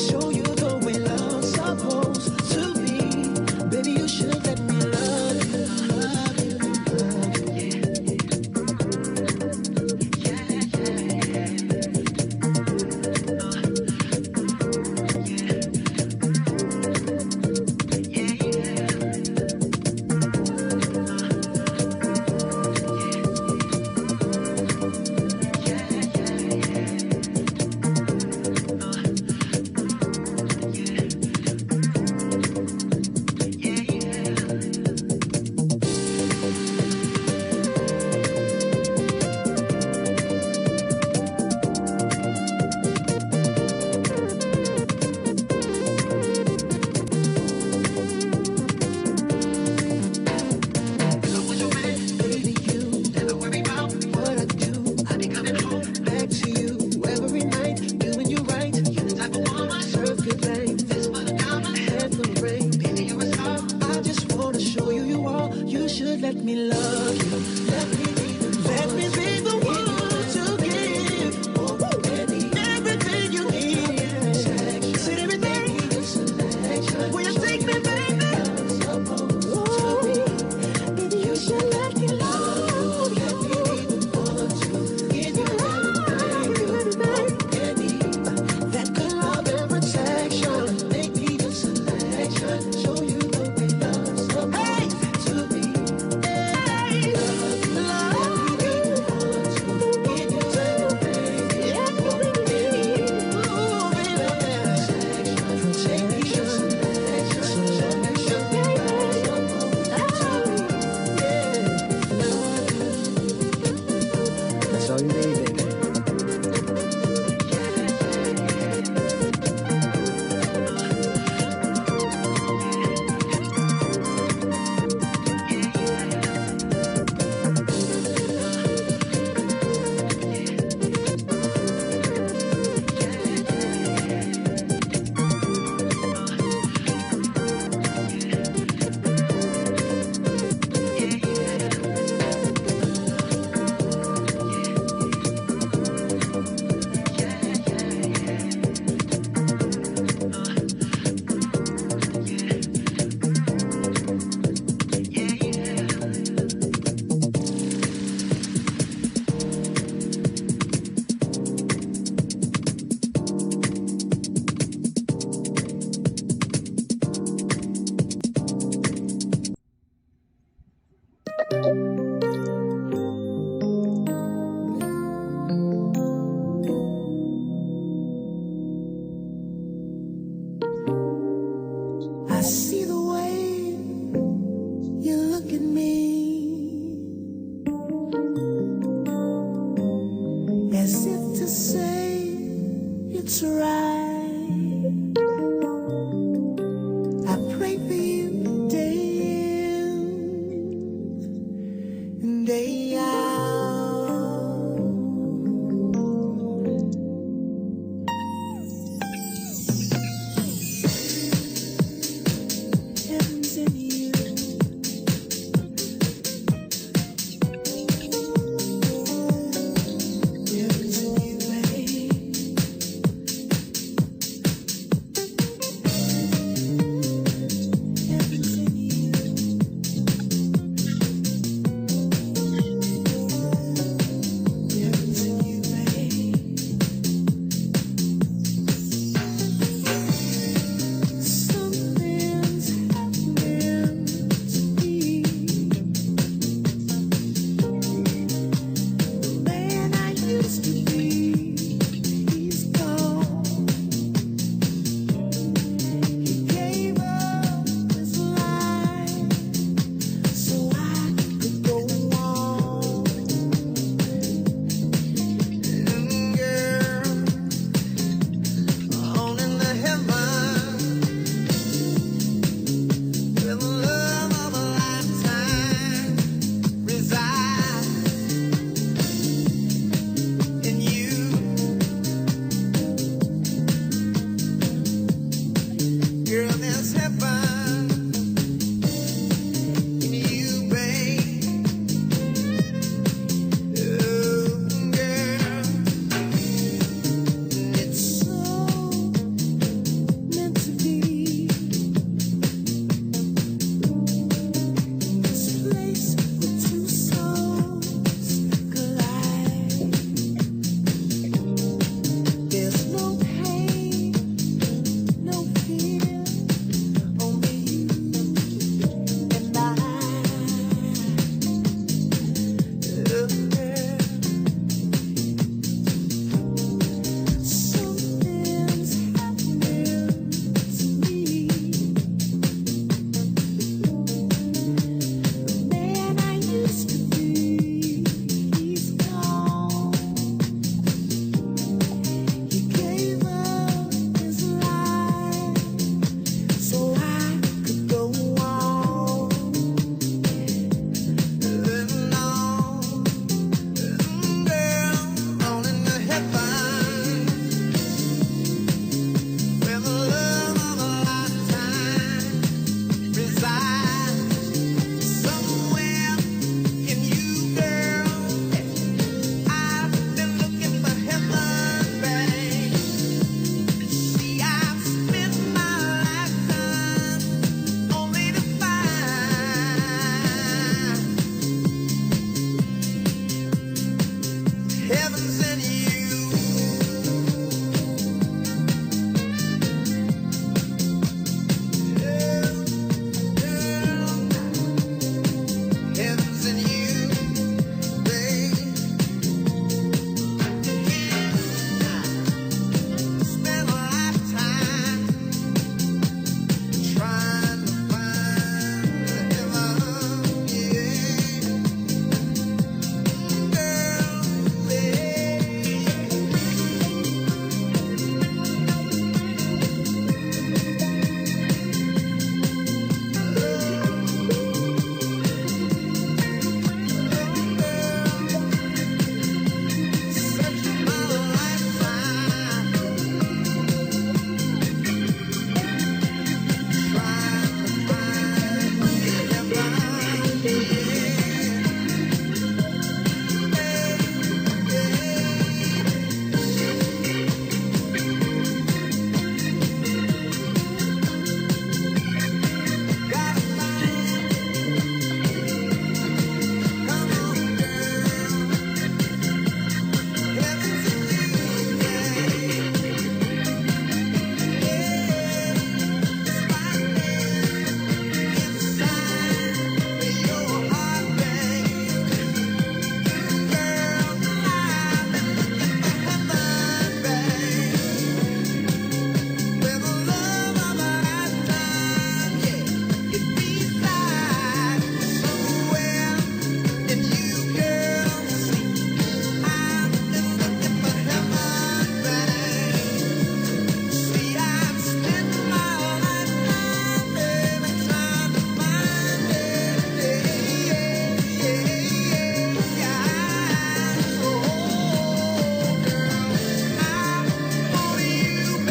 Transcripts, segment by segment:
Show you the way love I see the way you look at me, as if to say it's right. I pray for you day in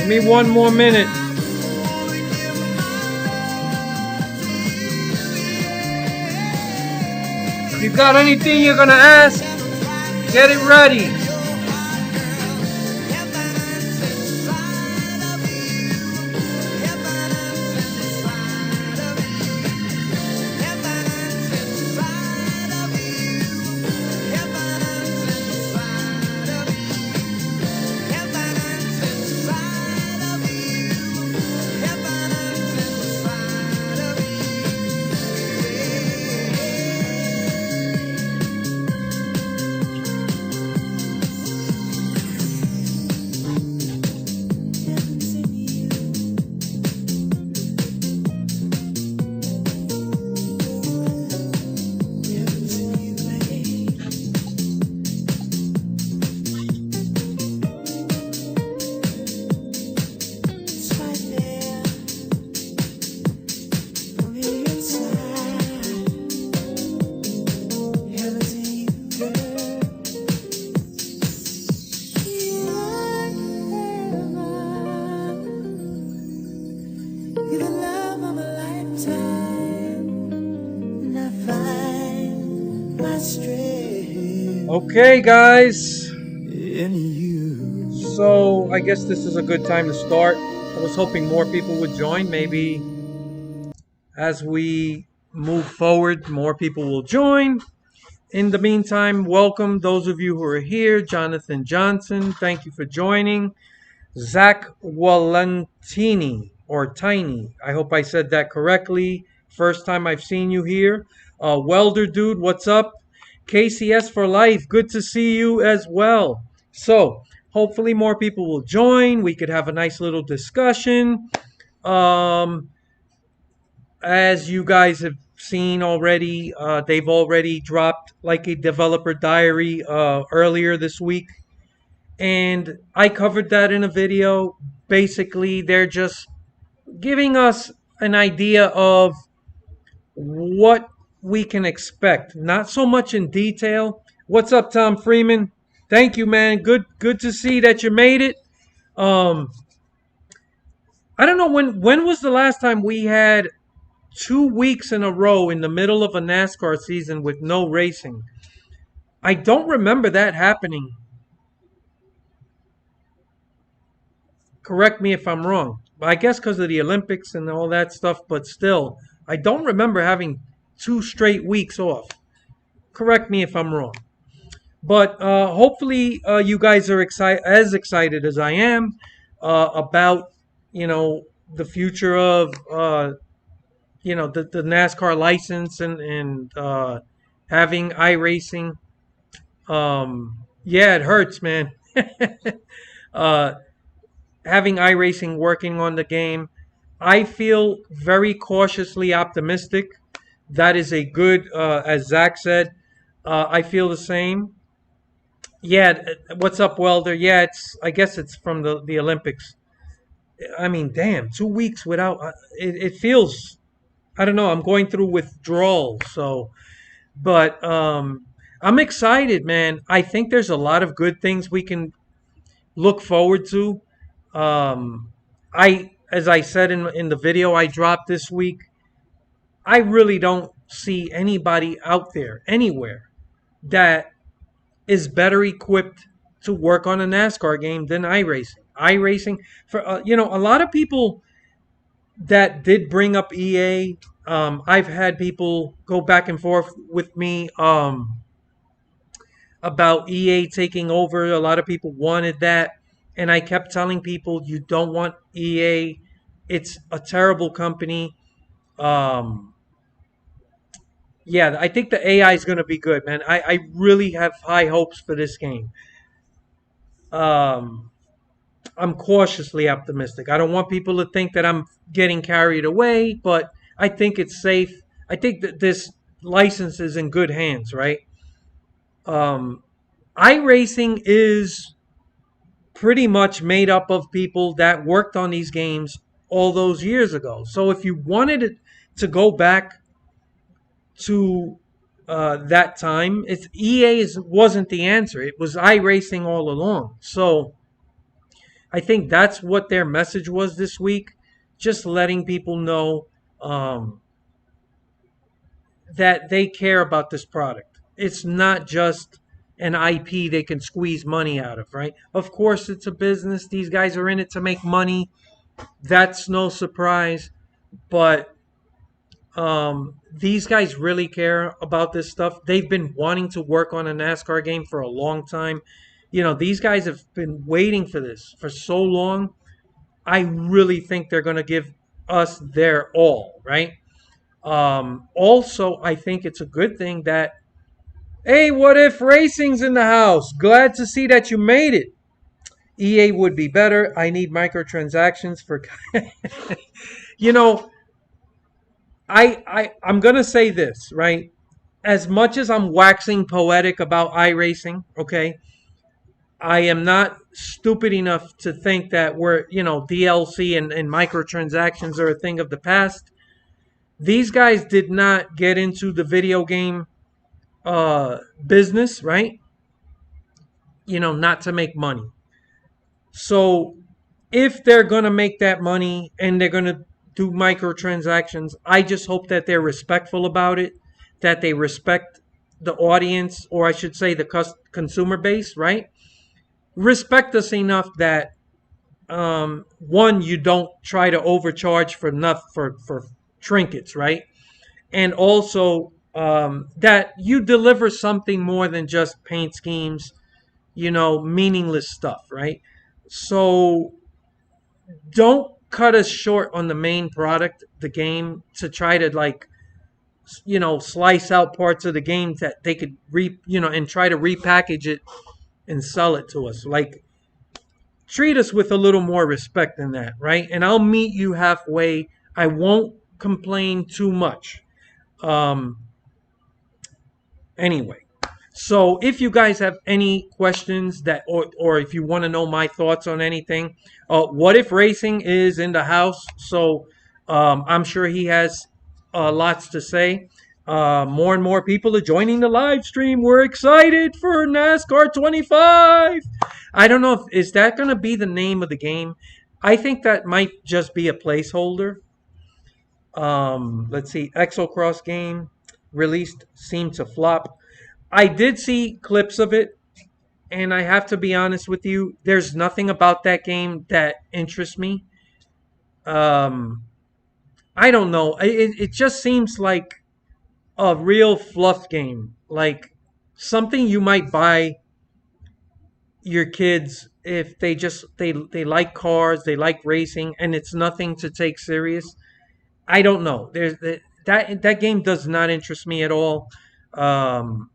Give me one more minute. If you got anything you're gonna ask, get it ready. Okay, guys. So I guess this is a good time to start. I was hoping more people would join. Maybe as we move forward, more people will join. In the meantime, welcome those of you who are here. Jonathan Johnson, thank you for joining. Zach Walentini, or Tiny, I hope I said that correctly. First time I've seen you here. Welder Dude, what's up? KCS for life, good to see you as well. So, hopefully more people will join. We could have a nice little discussion. As you guys have seen already, they've already dropped like a developer diary earlier this week. And I covered that in a video. Basically, they're just giving us an idea of what we can expect. Not so much in detail. What's up, Tom Freeman? Thank you, man. Good to see that you made it. Um, I don't know when was the last time we had 2 weeks in a row in the middle of a NASCAR season with no racing. I don't remember that happening. Correct me if I'm wrong. I guess because of the Olympics and all that stuff, but still, I don't remember having 2 straight weeks off. Correct me if I'm wrong. But hopefully, you guys are as excited as I am about the future of the NASCAR license and having iRacing. Yeah, it hurts, man. uh, Having iRacing working on the game, I feel very cautiously optimistic. That is a good, as Zach said. I feel the same. Yeah, what's up, Welder? Yeah, I guess it's from the Olympics. I mean, damn, 2 weeks without. It feels. I don't know. I'm going through withdrawal. So, but I'm excited, man. I think there's a lot of good things we can look forward to. Um, as I said in the video I dropped this week, I really don't see anybody out there anywhere that is better equipped to work on a NASCAR game than iRacing. iRacing for a lot of people that did bring up EA. I've had people go back and forth with me about EA taking over. A lot of people wanted that. And I kept telling people, you don't want EA. It's a terrible company. Um, yeah, I think the AI is going to be good, man. I really have high hopes for this game. Um, I'm cautiously optimistic. I don't want people to think that I'm getting carried away, but I think it's safe. I think that this license is in good hands, right? Um, iRacing is pretty much made up of people that worked on these games all those years ago. So if you wanted it to go back to that time, EA wasn't the answer. It was iRacing all along. So I think that's what their message was this week, just letting people know um, that they care about this product. It's not just an IP they can squeeze money out of, right? Of course, it's a business. These guys are in it to make money. That's no surprise. But these guys really care about this stuff. They've been wanting to work on a NASCAR game for a long time. You know, these guys have been waiting for this for so long. I really think they're going to give us their all, right? Also, I think it's a good thing that, hey, what if racing's in the house? Glad to see that you made it. EA would be better. I need microtransactions for. you know, I'm gonna say this, right? As much as I'm waxing poetic about iRacing, okay, I am not stupid enough to think that DLC and microtransactions are a thing of the past. These guys did not get into the video game business, right? Not to make money. So if they're gonna make that money and they're gonna do microtransactions, I just hope that they're respectful about it, that they respect the audience, or I should say the consumer base, right? Respect us enough that one, you don't try to overcharge for trinkets, right? And also that you deliver something more than just paint schemes, meaningless stuff, right? So don't cut us short on the main product, the game, to try to slice out parts of the game that they could and try to repackage it and sell it to us. Like, treat us with a little more respect than that, right? And I'll meet you halfway. I won't complain too much. Um, anyway, so if you guys have any questions or if you want to know my thoughts on anything, what if racing is in the house? So I'm sure he has lots to say. More and more people are joining the live stream. We're excited for NASCAR 25. I don't know if is that going to be the name of the game. I think that might just be a placeholder. Let's see, Exocross game released seemed to flop. I did see clips of it, and I have to be honest with you. There's nothing about that game that interests me. Um, I don't know. It just seems like a real fluff game, like something you might buy your kids if they like cars, they like racing, and it's nothing to take serious. I don't know. That game does not interest me at all. Um,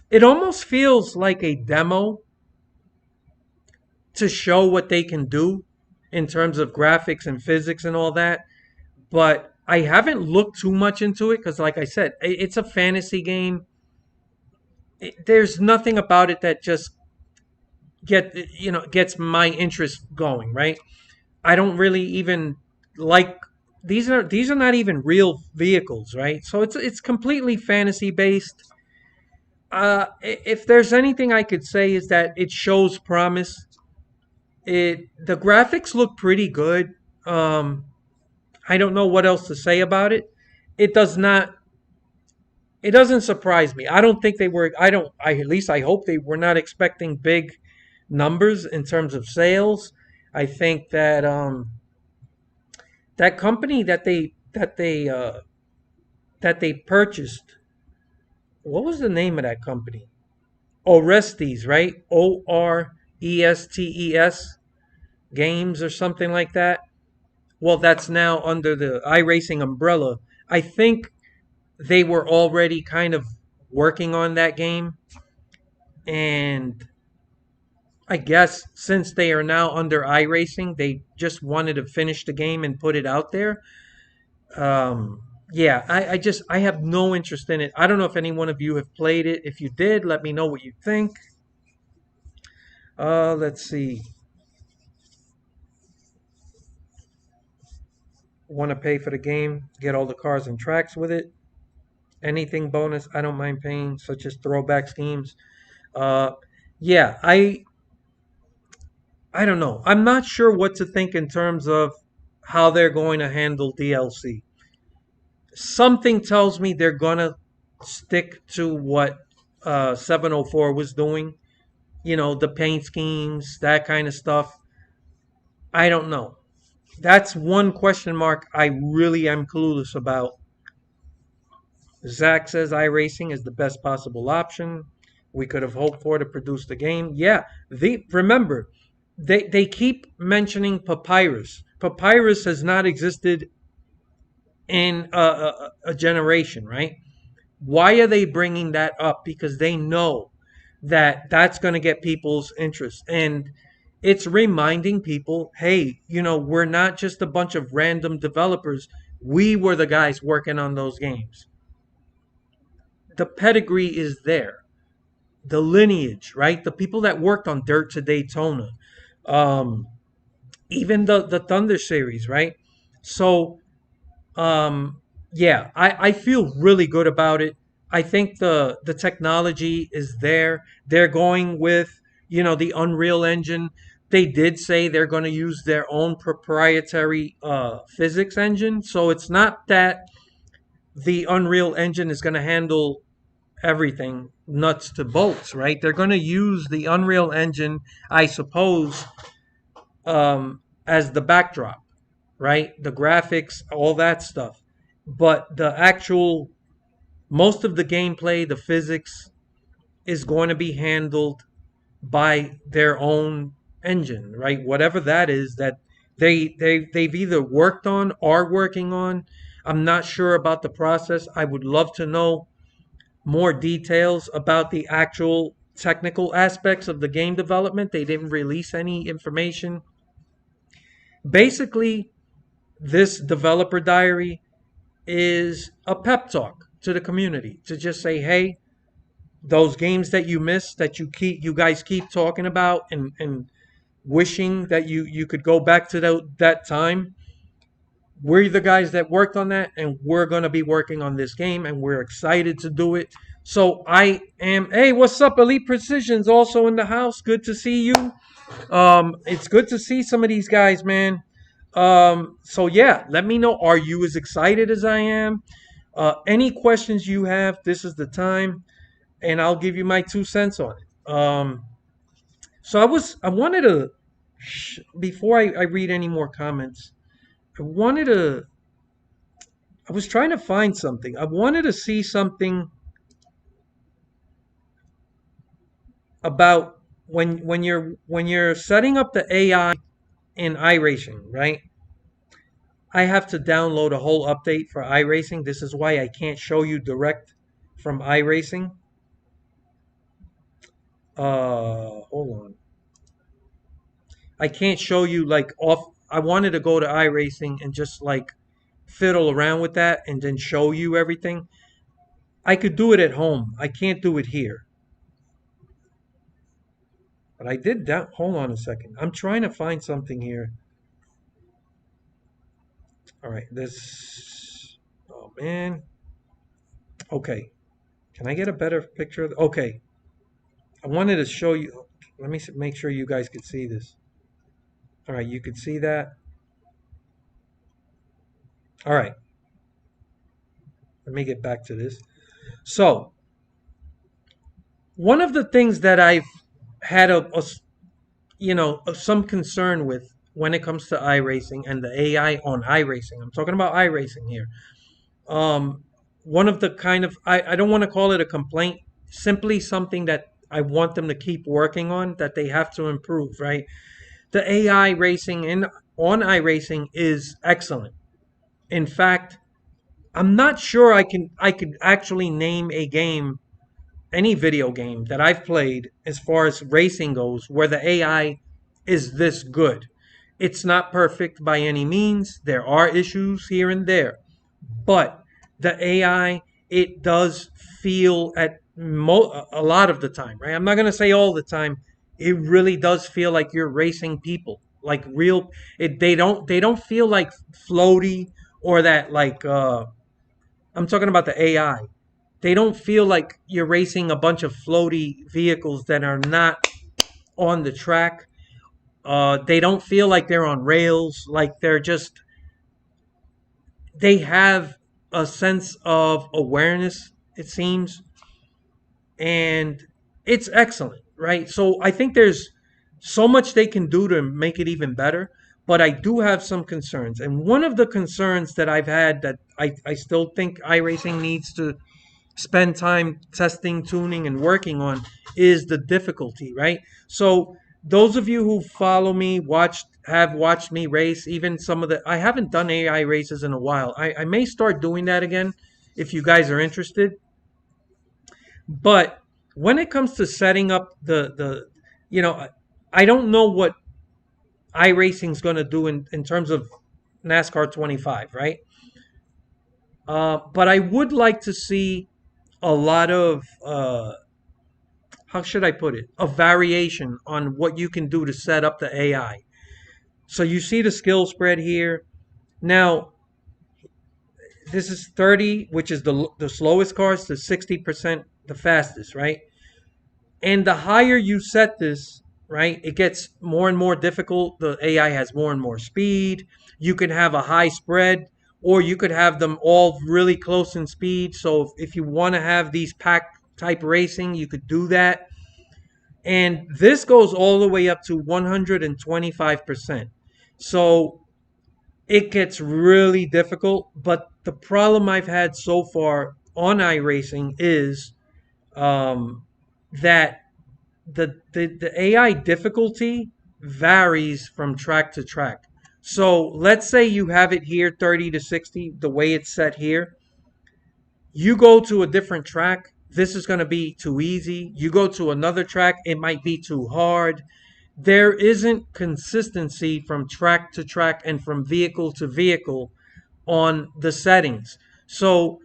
it almost feels like a demo to show what they can do in terms of graphics and physics and all that. But I haven't looked too much into it because, like I said, it's a fantasy game. There's nothing about it that just gets my interest going. Right? I don't really even like these are not even real vehicles, right? So it's completely fantasy based. If there's anything I could say is that it shows promise. The graphics look pretty good. Um, I don't know what else to say about it. It does not. It doesn't surprise me. I don't think they were. I don't. I At least I hope they were not expecting big numbers in terms of sales. I think that that company that they purchased. What was the name of that company? Orestes, right? Orestes Games or something like that. Well, that's now under the iRacing umbrella. I think they were already kind of working on that game, and I guess since they are now under iRacing, they just wanted to finish the game and put it out there. Yeah, I have no interest in it. I don't know if any one of you have played it. If you did, let me know what you think. Let's see. Want to pay for the game, get all the cars and tracks with it. Anything bonus, I don't mind paying, such as throwback schemes. Uh, yeah, I don't know. I'm not sure what to think in terms of how they're going to handle DLC. Something tells me they're gonna stick to what 704 was doing. You know, the paint schemes, that kind of stuff. I don't know. That's one question mark I really am clueless about. Zach says iRacing is the best possible option. We could have hoped for to produce the game. Yeah, they remember they keep mentioning Papyrus. Papyrus has not existed in a generation, right? Why are they bringing that up? Because they know that that's going to get people's interest. And it's reminding people, hey, we're not just a bunch of random developers. We were the guys working on those games. The pedigree is there, the lineage, right? The people that worked on Dirt to Daytona, um, even the Thunder series, right? So yeah, I feel really good about it. I think the technology is there. They're going with, the Unreal Engine. They did say they're going to use their own proprietary physics engine. So it's not that the Unreal Engine is going to handle everything nuts to bolts, right? They're going to use the Unreal Engine, I suppose, as the backdrop, right? The graphics, all that stuff. But the actual, most of the gameplay, the physics is going to be handled by their own engine, right? Whatever that is that they've either worked on, are working on. I'm not sure about the process. I would love to know more details about the actual technical aspects of the game development. They didn't release any information. Basically, this developer diary is a pep talk to the community to just say, hey, those games that you missed, that you guys keep talking about and wishing that you could go back to that time. We're the guys that worked on that, and we're gonna be working on this game, and we're excited to do it. So I am. Hey, what's up, Elite Precision's also in the house. Good to see you. It's good to see some of these guys, man. So yeah, let me know. Are you as excited as I am? Any questions you have, this is the time, and I'll give you my 2 cents on it. So I wanted to, before I read any more comments, I wanted to, I was trying to find something. I wanted to see something about when you're setting up the AI in iRacing, right? I have to download a whole update for iRacing. This is why I can't show you direct from iRacing. Hold on. I can't show you like off. I wanted to go to iRacing and just like fiddle around with that and then show you everything. I could do it at home. I can't do it here. But I did that. Hold on a second. I'm trying to find something here. All right. This. Oh, man. Okay. Can I get a better picture? Okay. I wanted to show you. Let me make sure you guys could see this. All right. You could see that. All right. Let me get back to this. So, one of the things that I've had some concern with when it comes to iRacing and the AI on iRacing. I'm talking about iRacing here. Um, One of the kind of I don't want to call it a complaint, simply something that I want them to keep working on, that they have to improve, right? The AI racing in on iRacing is excellent. In fact, I'm not sure I could actually name a game, any video game that I've played as far as racing goes where the AI is this good. It's not perfect by any means. There are issues here and there. But the AI, it does feel a lot of the time, right? I'm not going to say all the time. It really does feel like you're racing people, like real. They don't feel like floaty or that like I'm talking about the AI. They don't feel like you're racing a bunch of floaty vehicles that are not on the track. They don't feel like they're on rails. Like they're just they have a sense of awareness. It seems, and it's excellent, right? So I think there's so much they can do to make it even better. But I do have some concerns, and one of the concerns that I've had that I still think iRacing needs to spend time testing, tuning, and working on is the difficulty, right? So those of you who follow me, have watched me race, even some of the I haven't done AI races in a while. I may start doing that again if you guys are interested. But when it comes to setting up the you know, I don't know what iRacing is going to do in terms of NASCAR 25, right? But I would like to see a lot of how should I put it? A variation on what you can do to set up the AI. So you see the skill spread here. Now, this is 30, which is the slowest cars, to 60% the fastest, right? And the higher you set this, right, it gets more and more difficult. The AI has more and more speed. You can have a high spread, or you could have them all really close in speed. So if you want to have these pack type racing, you could do that. And this goes all the way up to 125%. So it gets really difficult. But the problem I've had so far on iRacing is that the AI difficulty varies from track to track. So let's say you have it here 30 to 60, the way it's set here. You go to a different track, this is going to be too easy. You go to another track, it might be too hard. There isn't consistency from track to track and from vehicle to vehicle on the settings. So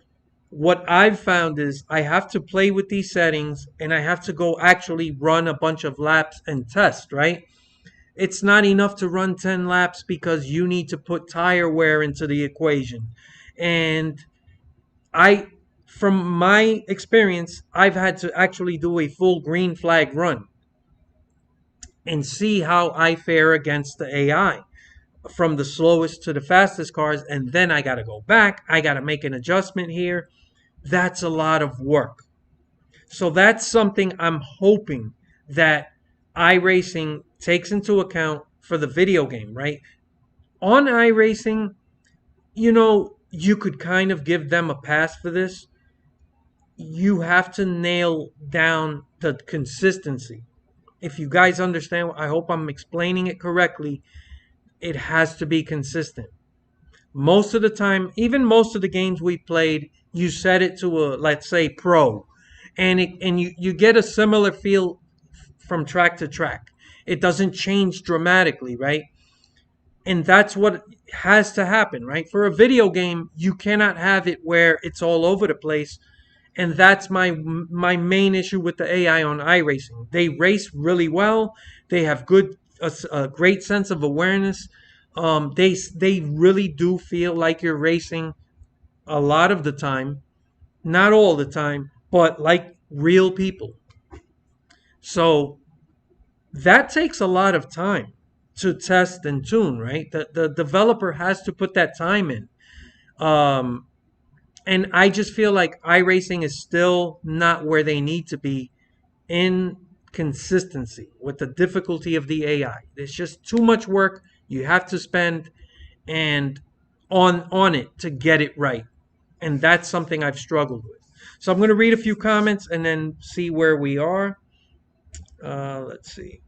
what I've found is I have to play with these settings and I have to go actually run a bunch of laps and test, right? It's not enough to run 10 laps because you need to put tire wear into the equation. And I, from my experience, I've had to actually do a full green flag run and see how I fare against the AI from the slowest to the fastest cars. And then I got to go back. I got to make an adjustment here. That's a lot of work. So that's something I'm hoping that iRacing takes into account for the video game, right? On iRacing, you could kind of give them a pass for this. You have to nail down the consistency. If you guys understand, I hope I'm explaining it correctly. It has to be consistent. Most of the time, even most of the games we played, you set it to a, let's say, pro, and you get a similar feel from track to track. It doesn't change dramatically, right? And that's what has to happen, right? For a video game, you cannot have it where it's all over the place. And that's my main issue with the AI on iRacing. They race really well. They have a great sense of awareness. They really do feel like you're racing a lot of the time, not all the time, but like real people. So that takes a lot of time to test and tune, right? The developer has to put that time in. Um, and I just feel like iRacing is still not where they need to be in consistency with the difficulty of the AI. There's just too much work you have to spend and on it to get it right. And that's something I've struggled with. So I'm going to read a few comments and then see where we are. Let's see.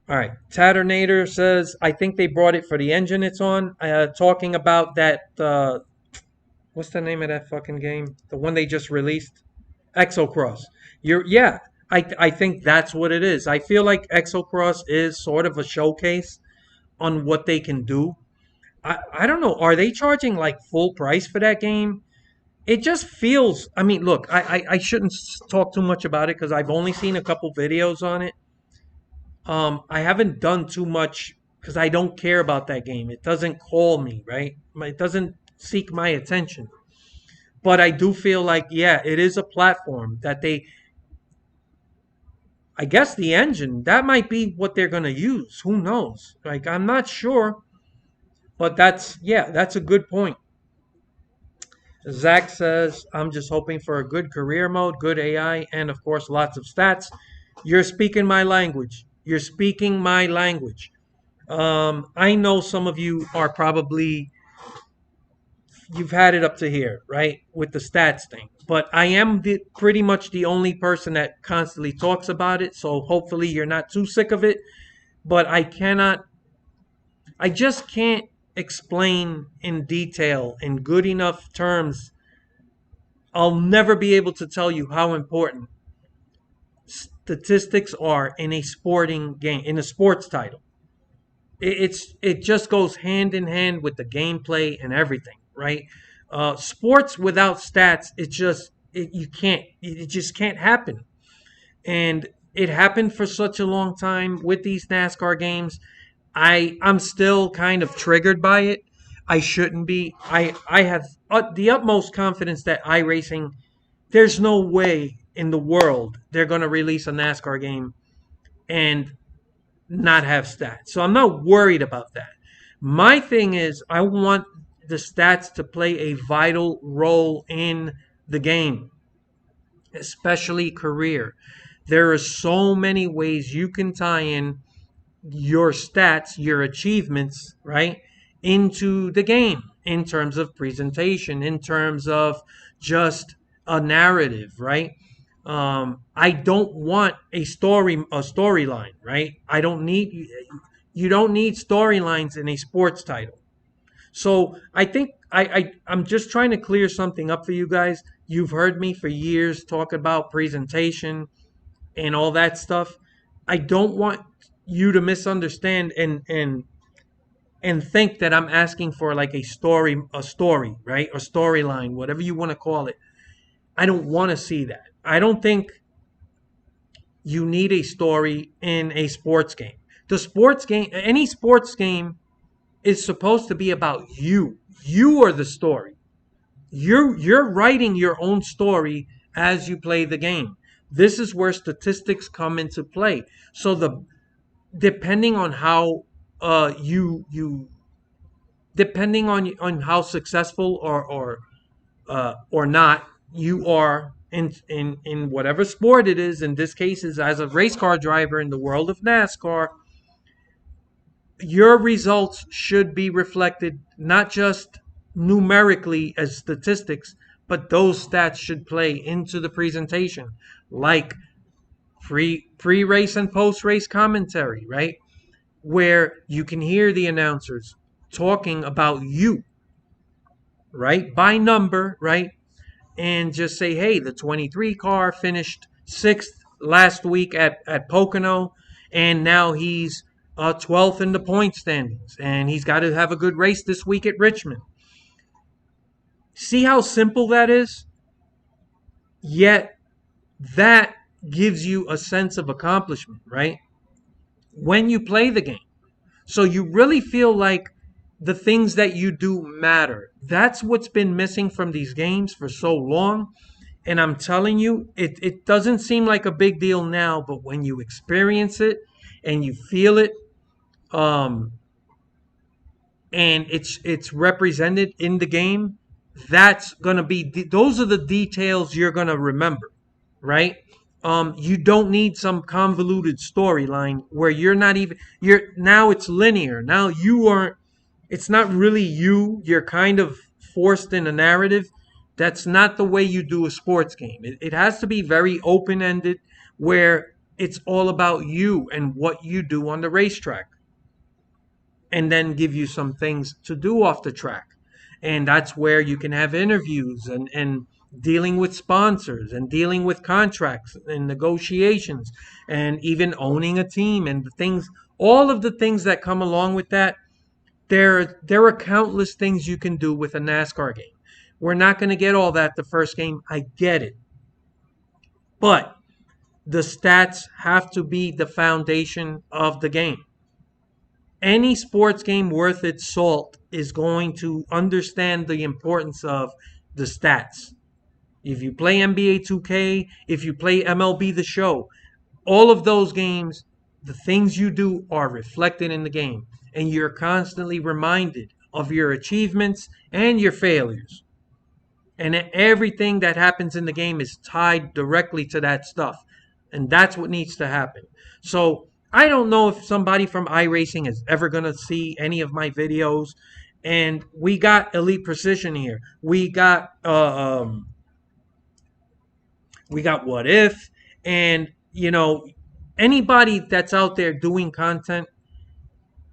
All right. Tatternator says, I think they brought it for the engine it's on. Talking about that, what's the name of that fucking game? The one they just released? Exocross. Yeah, I think that's what it is. I feel like Exocross is sort of a showcase on what they can do. I don't know. Are they charging like full price for that game? It just feels. I mean, look, I shouldn't talk too much about it because I've only seen a couple videos on it. I haven't done too much because I don't care about that game. It doesn't call me, right? It doesn't seek my attention. But I do feel like, yeah, it is a platform that they, I guess the engine, that might be what they're going to use. Who knows? Like, I'm not sure, but yeah, that's a good point. Zach says, I'm just hoping for a good career mode, good AI, and of course, lots of stats. You're speaking my language. You're speaking my language. I know some of you are probably, you've had it up to here, right? With the stats thing. But I am pretty much the only person that constantly talks about it. So hopefully you're not too sick of it. But I just can't explain in detail in good enough terms. I'll never be able to tell you how important statistics are in a sporting game, in a sports title. It just goes hand in hand with the gameplay and everything, right? Sports without stats, you can't, it just can't happen. And it happened for such a long time with these NASCAR games. I'm still kind of triggered by it. I shouldn't be. I have the utmost confidence that iRacing, there's no way in the world they're going to release a NASCAR game and not have stats. So I'm not worried about that. My thing is, I want the stats to play a vital role in the game, especially career. There are so many ways you can tie in your stats, your achievements, right, into the game in terms of presentation, in terms of just a narrative, right? I don't want a storyline, right? I don't need You don't need storylines in a sports title. So I think I'm just trying to clear something up for you guys. You've heard me for years talk about presentation and all that stuff. I don't want you to misunderstand and think that I'm asking for like a story, right? A storyline, whatever you want to call it. I don't want to see that. I don't think you need a story in a sports game. The sports game, any sports game is supposed to be about you. You are the story. You're writing your own story as you play the game. This is where statistics come into play. So the depending on how you depending on how successful or not you are in whatever sport it is. In this case, is as a race car driver in the world of NASCAR, your results should be reflected not just numerically as statistics, but those stats should play into the presentation, like pre-race and post-race commentary, right? Where you can hear the announcers talking about you, right? By number, right? And just say, hey, the 23 car finished sixth last week at Pocono, and now he's 12th in the point standings, and he's got to have a good race this week at Richmond. See how simple that is? Yet that gives you a sense of accomplishment, right? When you play the game. So you really feel like the things that you do matter. That's what's been missing from these games for so long. And I'm telling you, it doesn't seem like a big deal now, but when you experience it and you feel it, um, and it's represented in the game, that's gonna be those are the details you're gonna remember, right? You don't need some convoluted storyline where you're not even you're now it's linear. Now you aren't. It's not really you. You're kind of forced in a narrative. That's not the way you do a sports game. It has to be very open ended, where it's all about you and what you do on the racetrack, and then give you some things to do off the track. And that's where you can have interviews and dealing with sponsors and dealing with contracts and negotiations and even owning a team and the things, all of the things that come along with that. There are countless things you can do with a NASCAR game. We're not going to get all that the first game. I get it. But the stats have to be the foundation of the game. Any sports game worth its salt is going to understand the importance of the stats. If you play NBA 2K, if you play MLB The Show, all of those games, the things you do are reflected in the game. And you're constantly reminded of your achievements and your failures. And everything that happens in the game is tied directly to that stuff. And that's what needs to happen. So I don't know if somebody from iRacing is ever going to see any of my videos. And we got Elite Precision here. We got What If, and anybody that's out there doing content,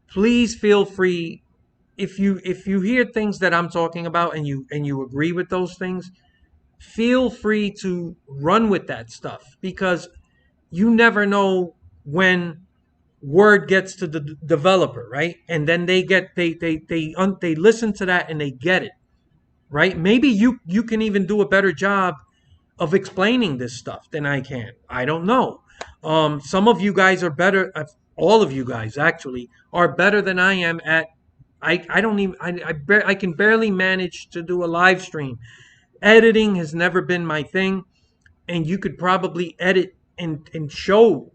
please feel free. If you hear things that I'm talking about and you agree with those things, feel free to run with that stuff, because you never know when word gets to the developer, right? And then they listen to that and they get it, right? Maybe you can even do a better job of explaining this stuff than I can. I don't know. Some of you guys are better. All of you guys actually are better than I am at. I don't even. I can barely manage to do a live stream. Editing has never been my thing, and you could probably edit and show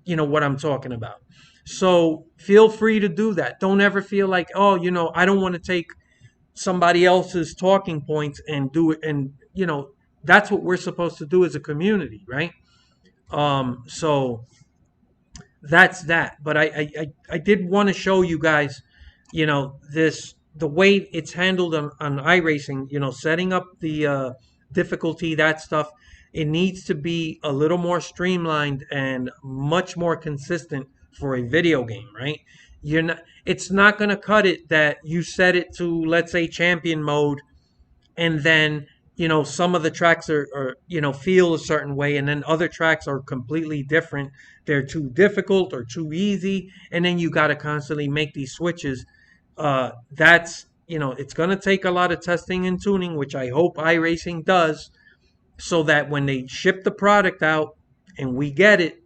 what I'm talking about. So feel free to do that. Don't ever feel like, oh, I don't want to take somebody else's talking points and do it. And that's what we're supposed to do as a community, right? So that's that. But I did want to show you guys, this the way it's handled on iRacing. Setting up the difficulty, that stuff. It needs to be a little more streamlined and much more consistent for a video game, right? You're not. It's not going to cut it that you set it to, let's say, champion mode, and then some of the tracks are feel a certain way, and then other tracks are completely different. They're too difficult or too easy, and then you got to constantly make these switches. That's it's going to take a lot of testing and tuning, which I hope iRacing does, so that when they ship the product out and we get it,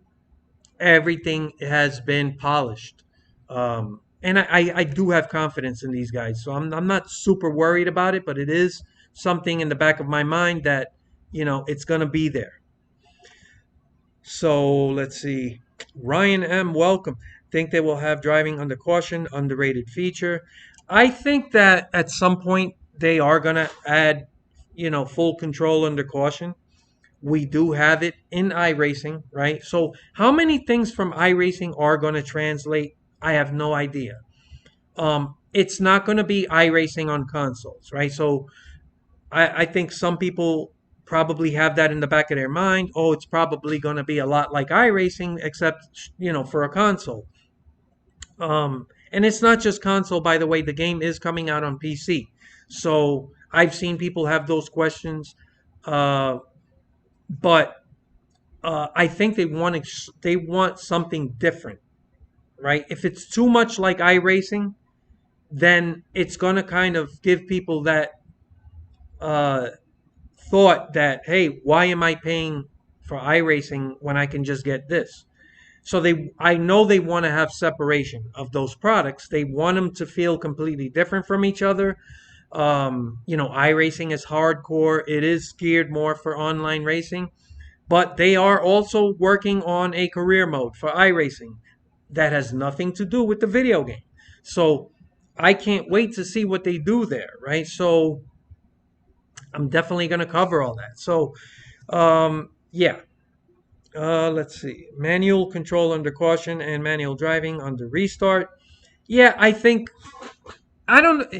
everything has been polished. And I do have confidence in these guys, so I'm not super worried about it, but it is something in the back of my mind that it's gonna be there. So let's see. Ryan M, welcome. Think they will have driving under caution, underrated feature. I think that at some point they are gonna add, full control under caution. We do have it in iRacing, right? So how many things from iRacing are going to translate? I have no idea. It's not going to be iRacing on consoles, right? So I think some people probably have that in the back of their mind. Oh, it's probably going to be a lot like iRacing, except for a console. And it's not just console, by the way. The game is coming out on PC. So I've seen people have those questions, but I think they want something different, right? If it's too much like iRacing, then it's gonna kind of give people that uh, thought that, hey, why am I paying for iRacing when I can just get this? So I know they want to have separation of those products. They want them to feel completely different from each other. iRacing is hardcore. It is geared more for online racing, but they are also working on a career mode for iRacing that has nothing to do with the video game. So I can't wait to see what they do there, right? So I'm definitely going to cover all that. So, yeah. Let's see. Manual control under caution and manual driving under restart. Yeah, I think. I don't.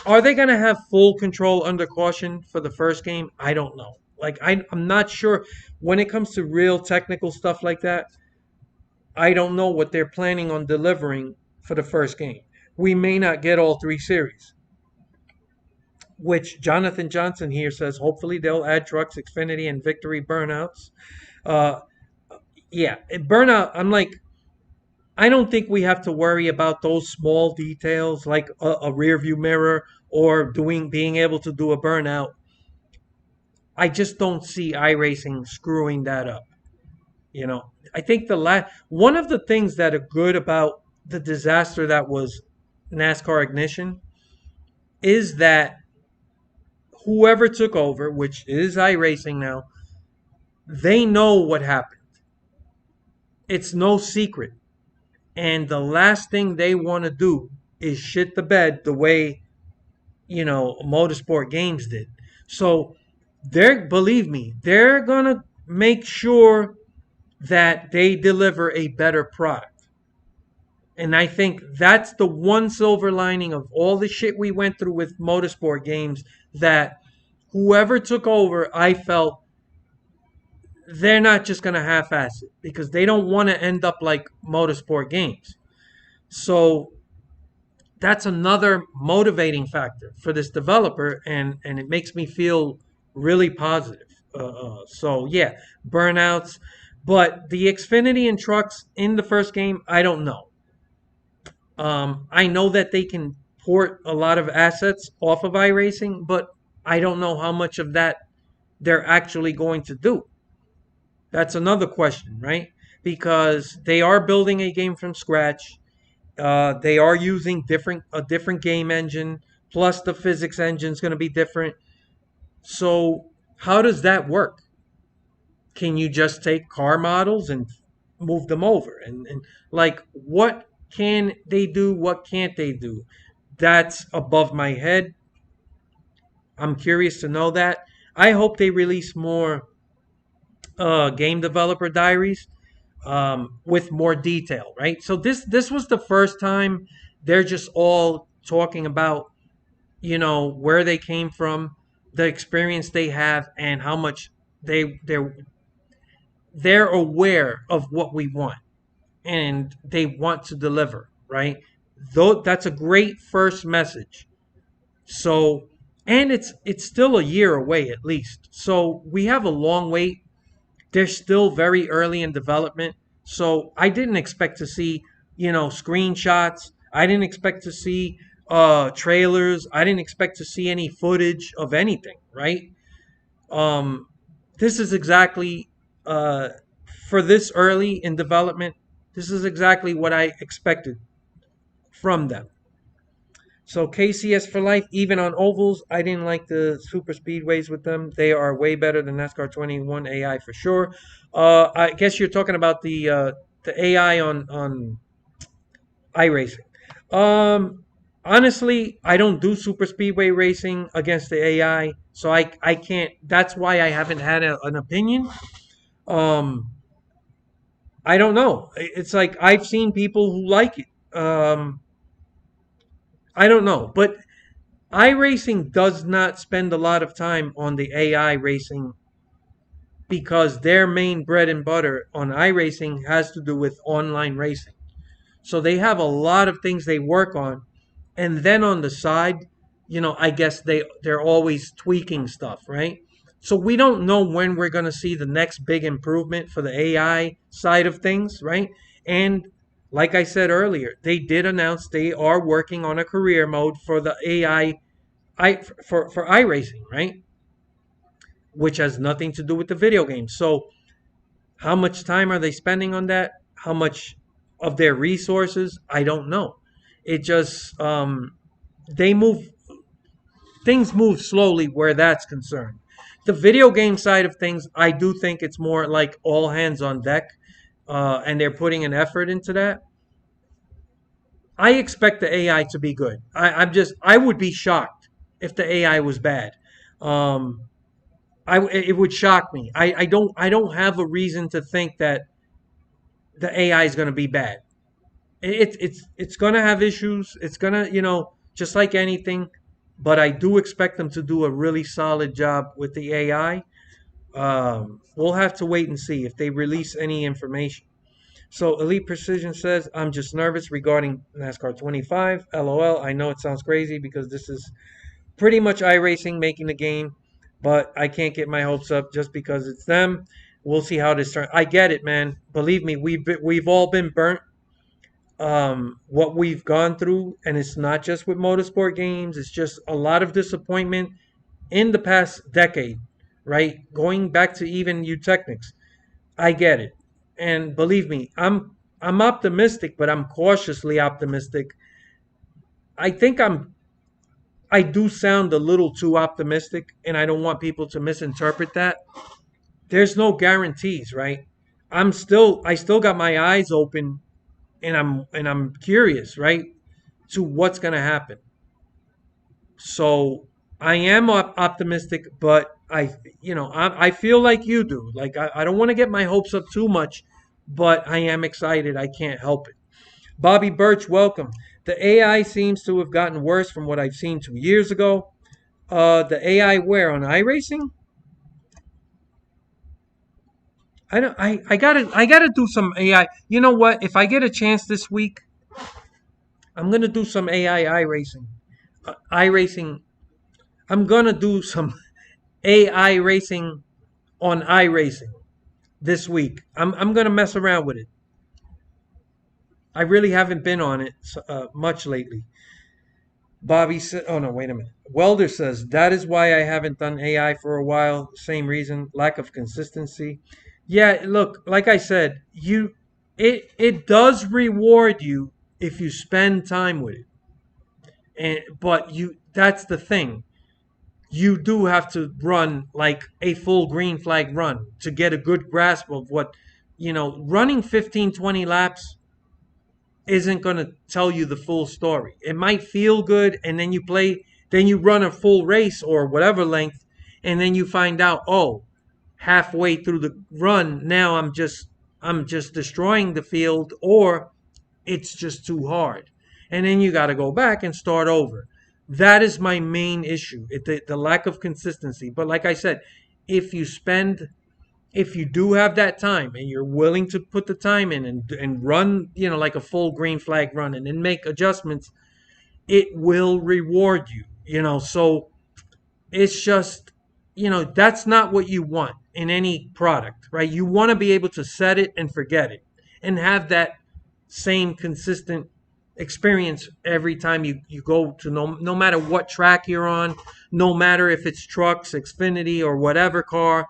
Are they going to have full control under caution for the first game? I don't know. Like, I'm not sure. When it comes to real technical stuff like that, I don't know what they're planning on delivering for the first game. We may not get all three series, which Jonathan Johnson here says hopefully they'll add Trucks, Xfinity, and Victory burnouts. Uh, yeah, burnout. I'm like, I don't think we have to worry about those small details like a rear view mirror or being able to do a burnout. I just don't see iRacing screwing that up. I think one of the things that are good about the disaster that was NASCAR Ignition is that whoever took over, which is iRacing now, they know what happened. It's no secret. And the last thing they want to do is shit the bed the way, Motorsport Games did. So believe me, they're going to make sure that they deliver a better product. And I think that's the one silver lining of all the shit we went through with Motorsport Games, that whoever took over, I felt they're not just going to half-ass it, because they don't want to end up like Motorsport Games. So that's another motivating factor for this developer, and it makes me feel really positive. So yeah, burnouts, but the Xfinity and trucks in the first game, I don't know. I know that they can port a lot of assets off of iRacing, but I don't know how much of that they're actually going to do. That's another question, right? Because they are building a game from scratch. They are using a different game engine, plus the physics engine is going to be different. So how does that work? Can you just take car models and move them over? And like, what can they do? What can't they do? That's above my head. I'm curious to know that. I hope they release more game developer diaries with more detail, right? So this was the first time they're just all talking about, where they came from, the experience they have, and how much they're aware of what we want, and they want to deliver, right? Though that's a great first message. So, and it's still a year away at least. So we have a long wait. They're still very early in development. So I didn't expect to see, screenshots. I didn't expect to see trailers. I didn't expect to see any footage of anything, right? Um, this is exactly uh, for this early in development. This is exactly what I expected from them. So KCS for life, even on ovals. I didn't like the super speedways with them. They are way better than NASCAR 21 AI for sure. I guess you're talking about the AI on iRacing. Honestly, I don't do super speedway racing against the AI, so I can't. That's why I haven't had an opinion. Um, I don't know. It's like I've seen people who like it. I don't know, but iRacing does not spend a lot of time on the AI racing, because their main bread and butter on iRacing has to do with online racing. So they have a lot of things they work on, and then on the side, I guess they're always tweaking stuff, right? So we don't know when we're going to see the next big improvement for the AI side of things, right? And like I said earlier, they did announce they are working on a career mode for the for iRacing, right? Which has nothing to do with the video game. So how much time are they spending on that? How much of their resources? I don't know. It just they move things move slowly where that's concerned. The video game side of things, I do think it's more like all hands on deck, and they're putting an effort into that. I expect the AI to be good. I would be shocked if the AI was bad. Um, it would shock me. I don't have a reason to think that the AI is going to be bad. It's going to have issues. It's going to, just like anything, but I do expect them to do a really solid job with the AI. We'll have to wait and see if they release any information. So Elite Precision says, I'm just nervous regarding NASCAR 25. LOL. I know it sounds crazy because this is pretty much iRacing making the game, but I can't get my hopes up just because it's them. We'll see how this turns. I get it, man. Believe me, we've all been burnt. What we've gone through, and it's not just with motorsport games. It's just a lot of disappointment in the past decade, right? Going back to even Technics. I get it, and believe me, I'm optimistic, but I'm cautiously optimistic. I think I'm I do sound a little too optimistic, and I don't want people to misinterpret that. There's no guarantees, right? I still got my eyes open, and I'm curious, right, to what's going to happen. So I am optimistic, but I feel like you do. Like I don't want to get my hopes up too much, but I am excited. I can't help it. Bobby Birch, welcome. The AI seems to have gotten worse from what I've seen 2 years ago. The AI where on iRacing? I don't. I gotta do some AI. You know what? If I get a chance this week, I'm gonna do some AI iRacing. iRacing. I'm gonna do some AI racing on iRacing this week. I'm gonna mess around with it. I really haven't been on it much lately. Bobby said, "Oh no, wait a minute." Welder says that is why I haven't done AI for a while. Same reason, lack of consistency. Yeah, look, like I said, it does reward you if you spend time with it, and but you that's the thing. You do have to run like a full green flag run to get a good grasp of what running 15, 20 laps isn't going to tell you the full story. It might feel good, and then you run a full race or whatever length, and then you find out, oh, halfway through the run, now I'm just destroying the field, or it's just too hard. And then you got to go back and start over. That is my main issue, the lack of consistency. But like I said, if you spend if you do have that time and you're willing to put the time in and run, like a full green flag run and then make adjustments, it will reward you, So it's just, that's not what you want in any product, right? You want to be able to set it and forget it and have that same consistent experience every time you go to no matter what track you're on, no matter if it's trucks, Xfinity, or whatever car,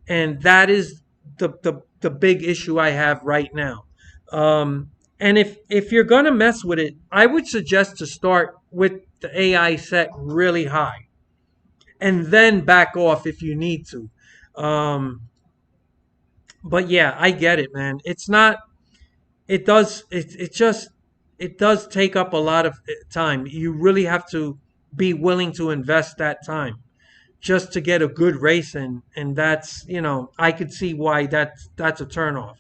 and that is the big issue I have right now. And if you're gonna mess with it, I would suggest to start with the AI set really high, and then back off if you need to. Um, but yeah, I get it, man. It's not. It does. It just. It does take up a lot of time. You really have to be willing to invest that time just to get a good race in, and that's I could see why that's a turnoff.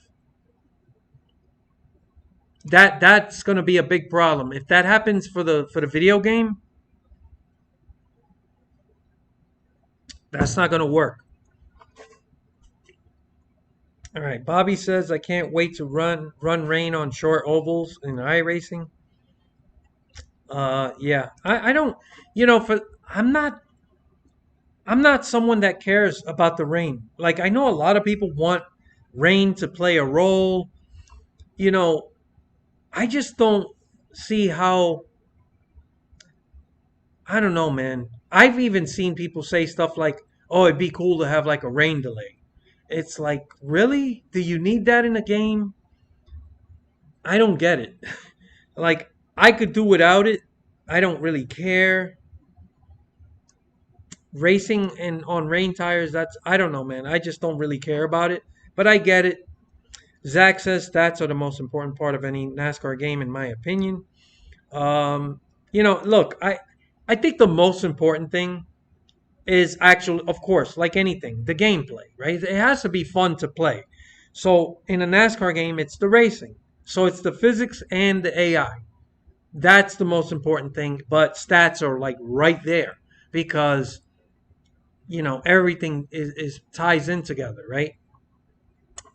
That's going to be a big problem if that happens for the video game. That's not going to work. All right, Bobby says I can't wait to run rain on short ovals in iRacing. Yeah, I don't. For I'm not someone that cares about the rain. Like I know a lot of people want rain to play a role. You know, I just don't see how. I don't know, man. I've even seen people say stuff like, "Oh, it'd be cool to have like a rain delay." It's like, really? Do you need that in a game? I don't get it. Like, I could do without it. I don't really care. Racing and on rain tires, that's I don't know, man. I just don't really care about it. But I get it. Zach says stats are the most important part of any NASCAR game, in my opinion. Look, I think the most important thing is actually, of course, like anything, the gameplay, right? It has to be fun to play. So in a NASCAR game, it's the racing. So it's the physics and the AI. That's the most important thing. But stats are like right there because everything is ties in together, right?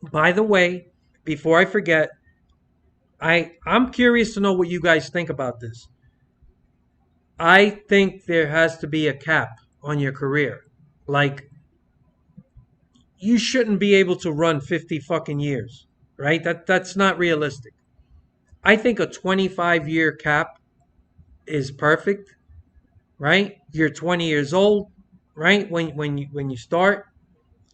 By the way, before I forget, I'm curious to know what you guys think about this. I think there has to be a cap on your career. Like you shouldn't be able to run 50 fucking years, right? That's not realistic. I think a 25-year cap is perfect, right? You're 20 years old, right? When you start,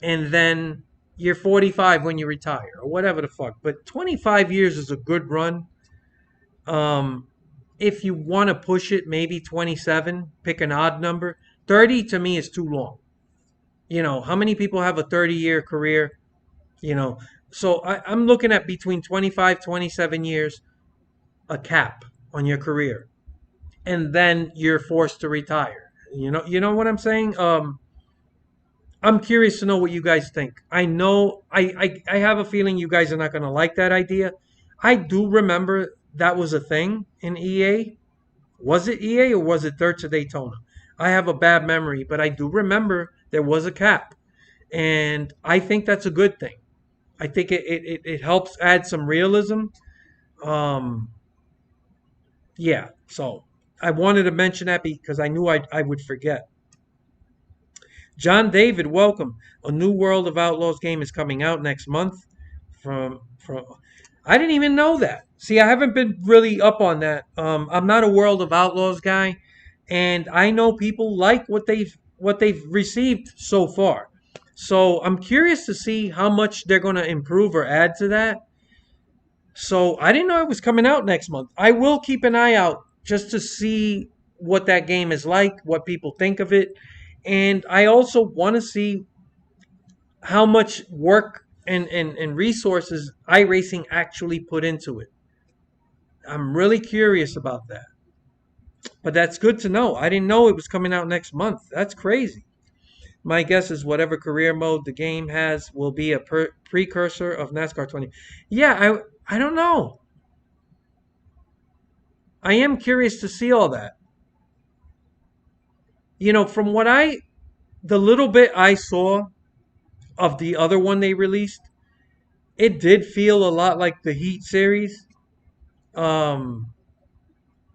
and then you're 45 when you retire or whatever the fuck. But 25 years is a good run. Um if you want to push it, maybe 27, pick an odd number. 30 to me is too long. How many people have a 30-year career? You know, so I'm looking at between 25, 27 years, a cap on your career. And then you're forced to retire. You know what I'm saying? I'm curious to know what you guys think. I know I have a feeling you guys are not going to like that idea. I do remember that was a thing in EA. Was it EA or was it Third to Daytona? I have a bad memory, but I do remember there was a cap. And I think that's a good thing. I think it helps add some realism. Um, yeah, so I wanted to mention that because I knew I would forget. John David, welcome. A new World of Outlaws game is coming out next month. From I didn't even know that. See, I haven't been really up on that. I'm not a World of Outlaws guy, and I know people like what they've received so far. So I'm curious to see how much they're going to improve or add to that. So I didn't know it was coming out next month. I will keep an eye out just to see what that game is like, what people think of it. And I also want to see how much work and resources iRacing actually put into it. I'm really curious about that. But that's good to know. I didn't know it was coming out next month. That's crazy. My guess is whatever career mode the game has will be a precursor of NASCAR 20. Yeah, I don't know. I am curious to see all that. From the little bit I saw of the other one they released, it did feel a lot like the Heat series. Um,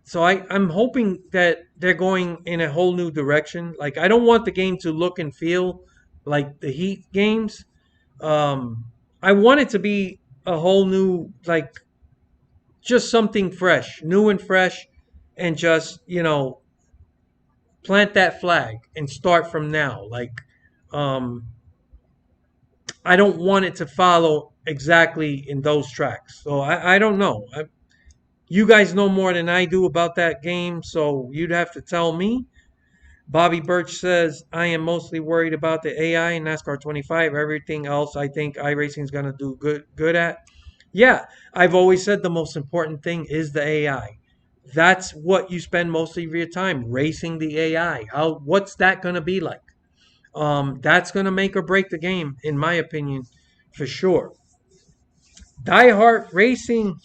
so I'm hoping that they're going in a whole new direction. Like I don't want the game to look and feel like the Heat games. Um, I want it to be a whole new, like just something fresh, new and fresh, and just plant that flag and start from now. Like um, I don't want it to follow exactly in those tracks. So I don't know. You guys know more than I do about that game, so you'd have to tell me. Bobby Birch says, I am mostly worried about the AI in NASCAR 25. Everything else I think iRacing is going to do good at. Yeah, I've always said the most important thing is the AI. That's what you spend most of your time racing the AI. What's that going to be like? That's going to make or break the game, in my opinion, for sure. Die Hard Racing,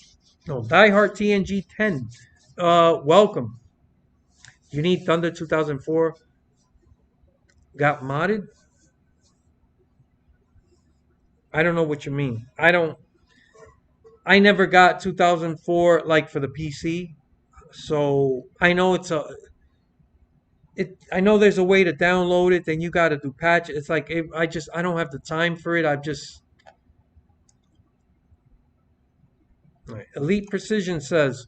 no, Die Hard TNG 10. Welcome. You need Thunder 2004 got modded? I don't know what you mean. I never got 2004 like for the PC. So I know I know there's a way to download it, then you got to do patch. It's like I don't have the time for it. I've just right. Elite Precision says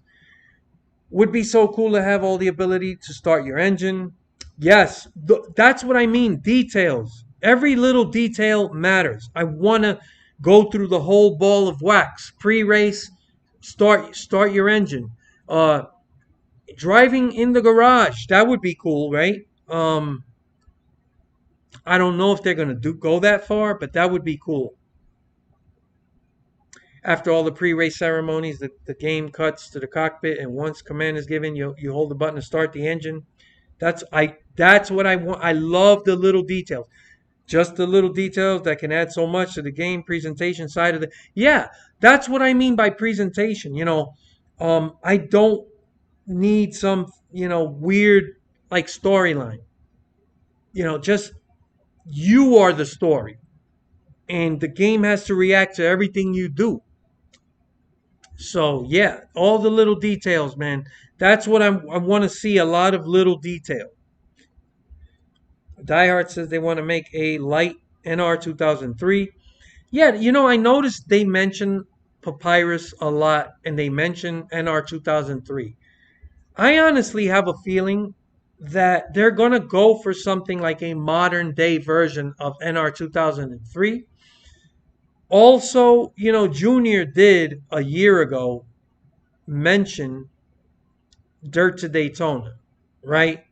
would be so cool to have all the ability to start your engine. Yes, that's what I mean. Details. Every little detail matters. I want to go through the whole ball of wax. Pre-race, start your engine. Uh, Driving in the garage. That would be cool, right? I don't know if they're gonna go that far, but that would be cool. After all the pre-race ceremonies, the game cuts to the cockpit, and once command is given, you hold the button to start the engine. That's what I want. I love the little details. Just the little details that can add so much to the game presentation side of the. Yeah, that's what I mean by presentation. I don't need some weird like storyline. Just you are the story, and the game has to react to everything you do. So yeah, all the little details, man. That's what I want to see. A lot of little detail. Die Hard says they want to make a light NR 2003. Yeah, I noticed they mention Papyrus a lot, and they mention NR 2003. I honestly have a feeling that they're gonna go for something like a modern day version of NR 2003. Also, Junior did a year ago mention Dirt to Daytona, right?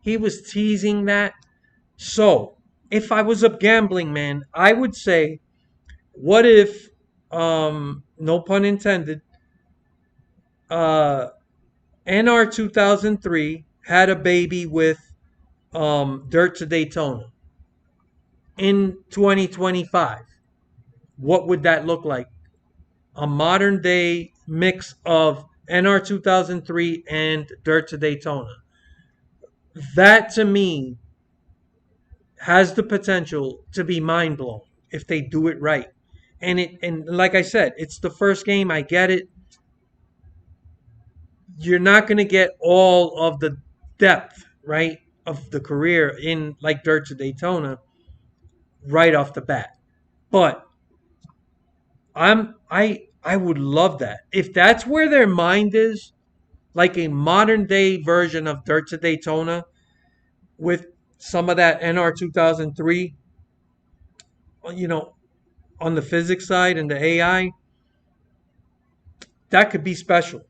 He was teasing that. So, if I was a gambling man, I would say, what if, no pun intended, uh, NR 2003 had a baby with Dirt to Daytona in 2025? What would that look like? A modern day mix of NR 2003 and Dirt to Daytona. That to me has the potential to be mind blowing if they do it right. And like I said, it's the first game. I get it. You're not going to get all of the depth, right, of the career in like Dirt to Daytona right off the bat. But I would love that. If that's where their mind is, like a modern day version of Dirt to Daytona with some of that NR 2003, you know, on the physics side and the AI, that could be special.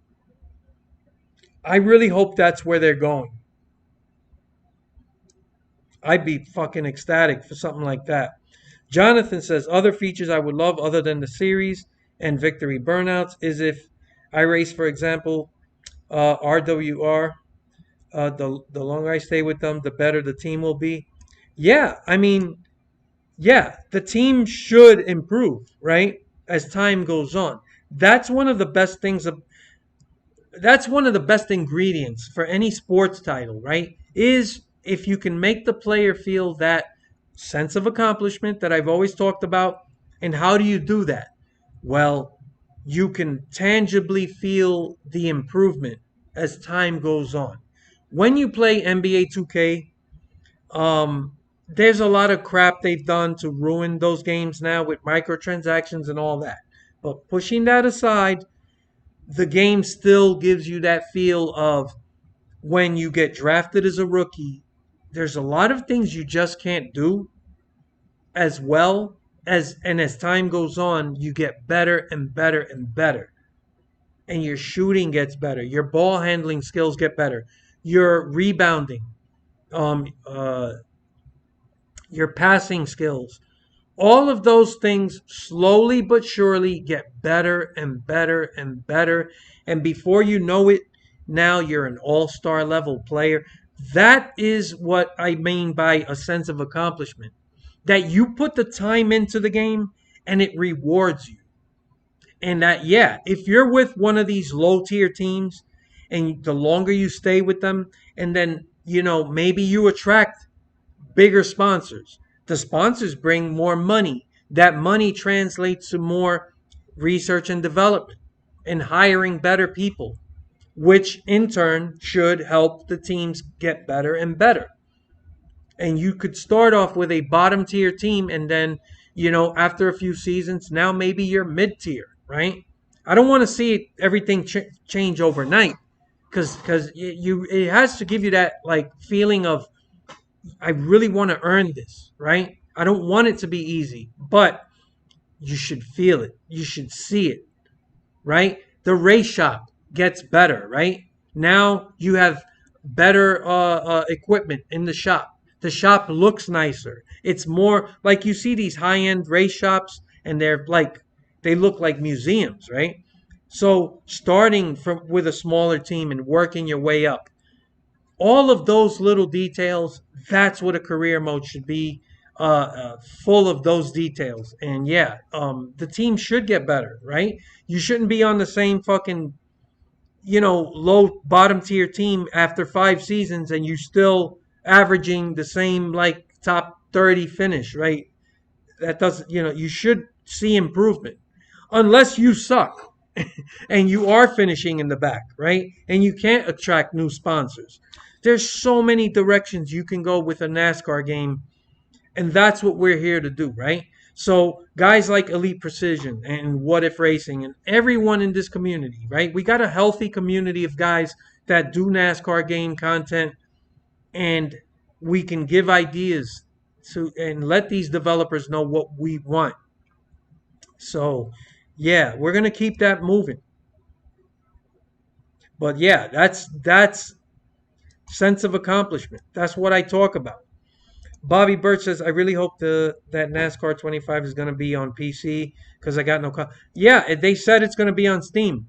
I really hope that's where they're going. I'd be fucking ecstatic for something like that. Jonathan says other features I would love other than the series and victory burnouts is if I race, for example, RWR. The longer I stay with them, the better the team will be. Yeah, I mean, yeah, the team should improve, right? As time goes on. That's one of the best things of that's one of the best ingredients for any sports title, right? Is if you can make the player feel that sense of accomplishment that I've always talked about. And how do you do that? Well, you can tangibly feel the improvement as time goes on. When you play NBA 2K, there's a lot of crap they've done to ruin those games now with microtransactions and all that. But pushing that aside, the game still gives you that feel of when you get drafted as a rookie, there's a lot of things you just can't do as well as time goes on, you get better and better and better. And your shooting gets better. Your ball handling skills get better. Your rebounding, um, uh, your passing skills, all of those things slowly but surely get better and better and better. And before you know it, now you're an all-star level player. That is what I mean by a sense of accomplishment. That you put the time into the game and it rewards you. And that, yeah, if you're with one of these low tier teams and the longer you stay with them, and then, maybe you attract bigger sponsors. The sponsors bring more money. That money translates to more research and development and hiring better people, which in turn should help the teams get better and better. And you could start off with a bottom tier team and then, after a few seasons, now maybe you're mid tier, right? I don't want to see everything change overnight because it has to give you that like feeling of I really want to earn this, right? I don't want it to be easy, but you should feel it. You should see it, right? The race shop gets better, right? Now you have better equipment in the shop. The shop looks nicer. It's more like you see these high end race shops, and they look like museums, right? So starting from with a smaller team and working your way up, all of those little details, that's what a career mode should be, full of those details. And yeah, the team should get better, right? You shouldn't be on the same fucking, low bottom tier team after 5 seasons and you still averaging the same like top 30 finish, right? That doesn't, you should see improvement unless you suck and you are finishing in the back, right? And you can't attract new sponsors. There's so many directions you can go with a NASCAR game, and that's what we're here to do, right? So guys like Elite Precision and What If Racing and everyone in this community, right? We got a healthy community of guys that do NASCAR game content, and we can give ideas to and let these developers know what we want. So, yeah, we're going to keep that moving. But yeah, that's sense of accomplishment. That's what I talk about. Bobby Birch says, I really hope that NASCAR 25 is going to be on PC because I got no. Yeah, they said it's going to be on Steam.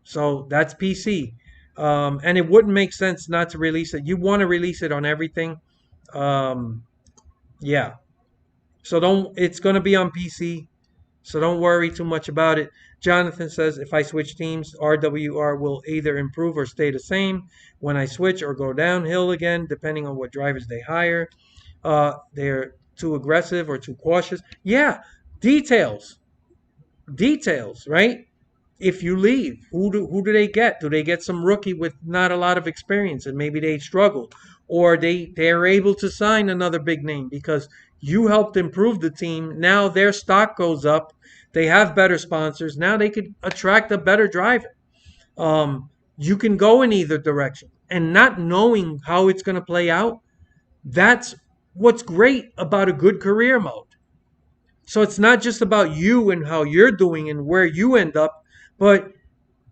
So that's PC. And it wouldn't make sense not to release it. You want to release it on everything. Um, yeah. So don't, it's going to be on PC. So don't worry too much about it. Jonathan says, if I switch teams, RWR will either improve or stay the same when I switch or go downhill again, depending on what drivers they hire. They're too aggressive or too cautious. Yeah, details, details, right? If you leave, who do they get? Do they get some rookie with not a lot of experience and maybe they struggle, or they're able to sign another big name because you helped improve the team. Now their stock goes up. They have better sponsors. Now they could attract a better driver. You can go in either direction, and not knowing how it's going to play out. That's what's great about a good career mode. So it's not just about you and how you're doing and where you end up, but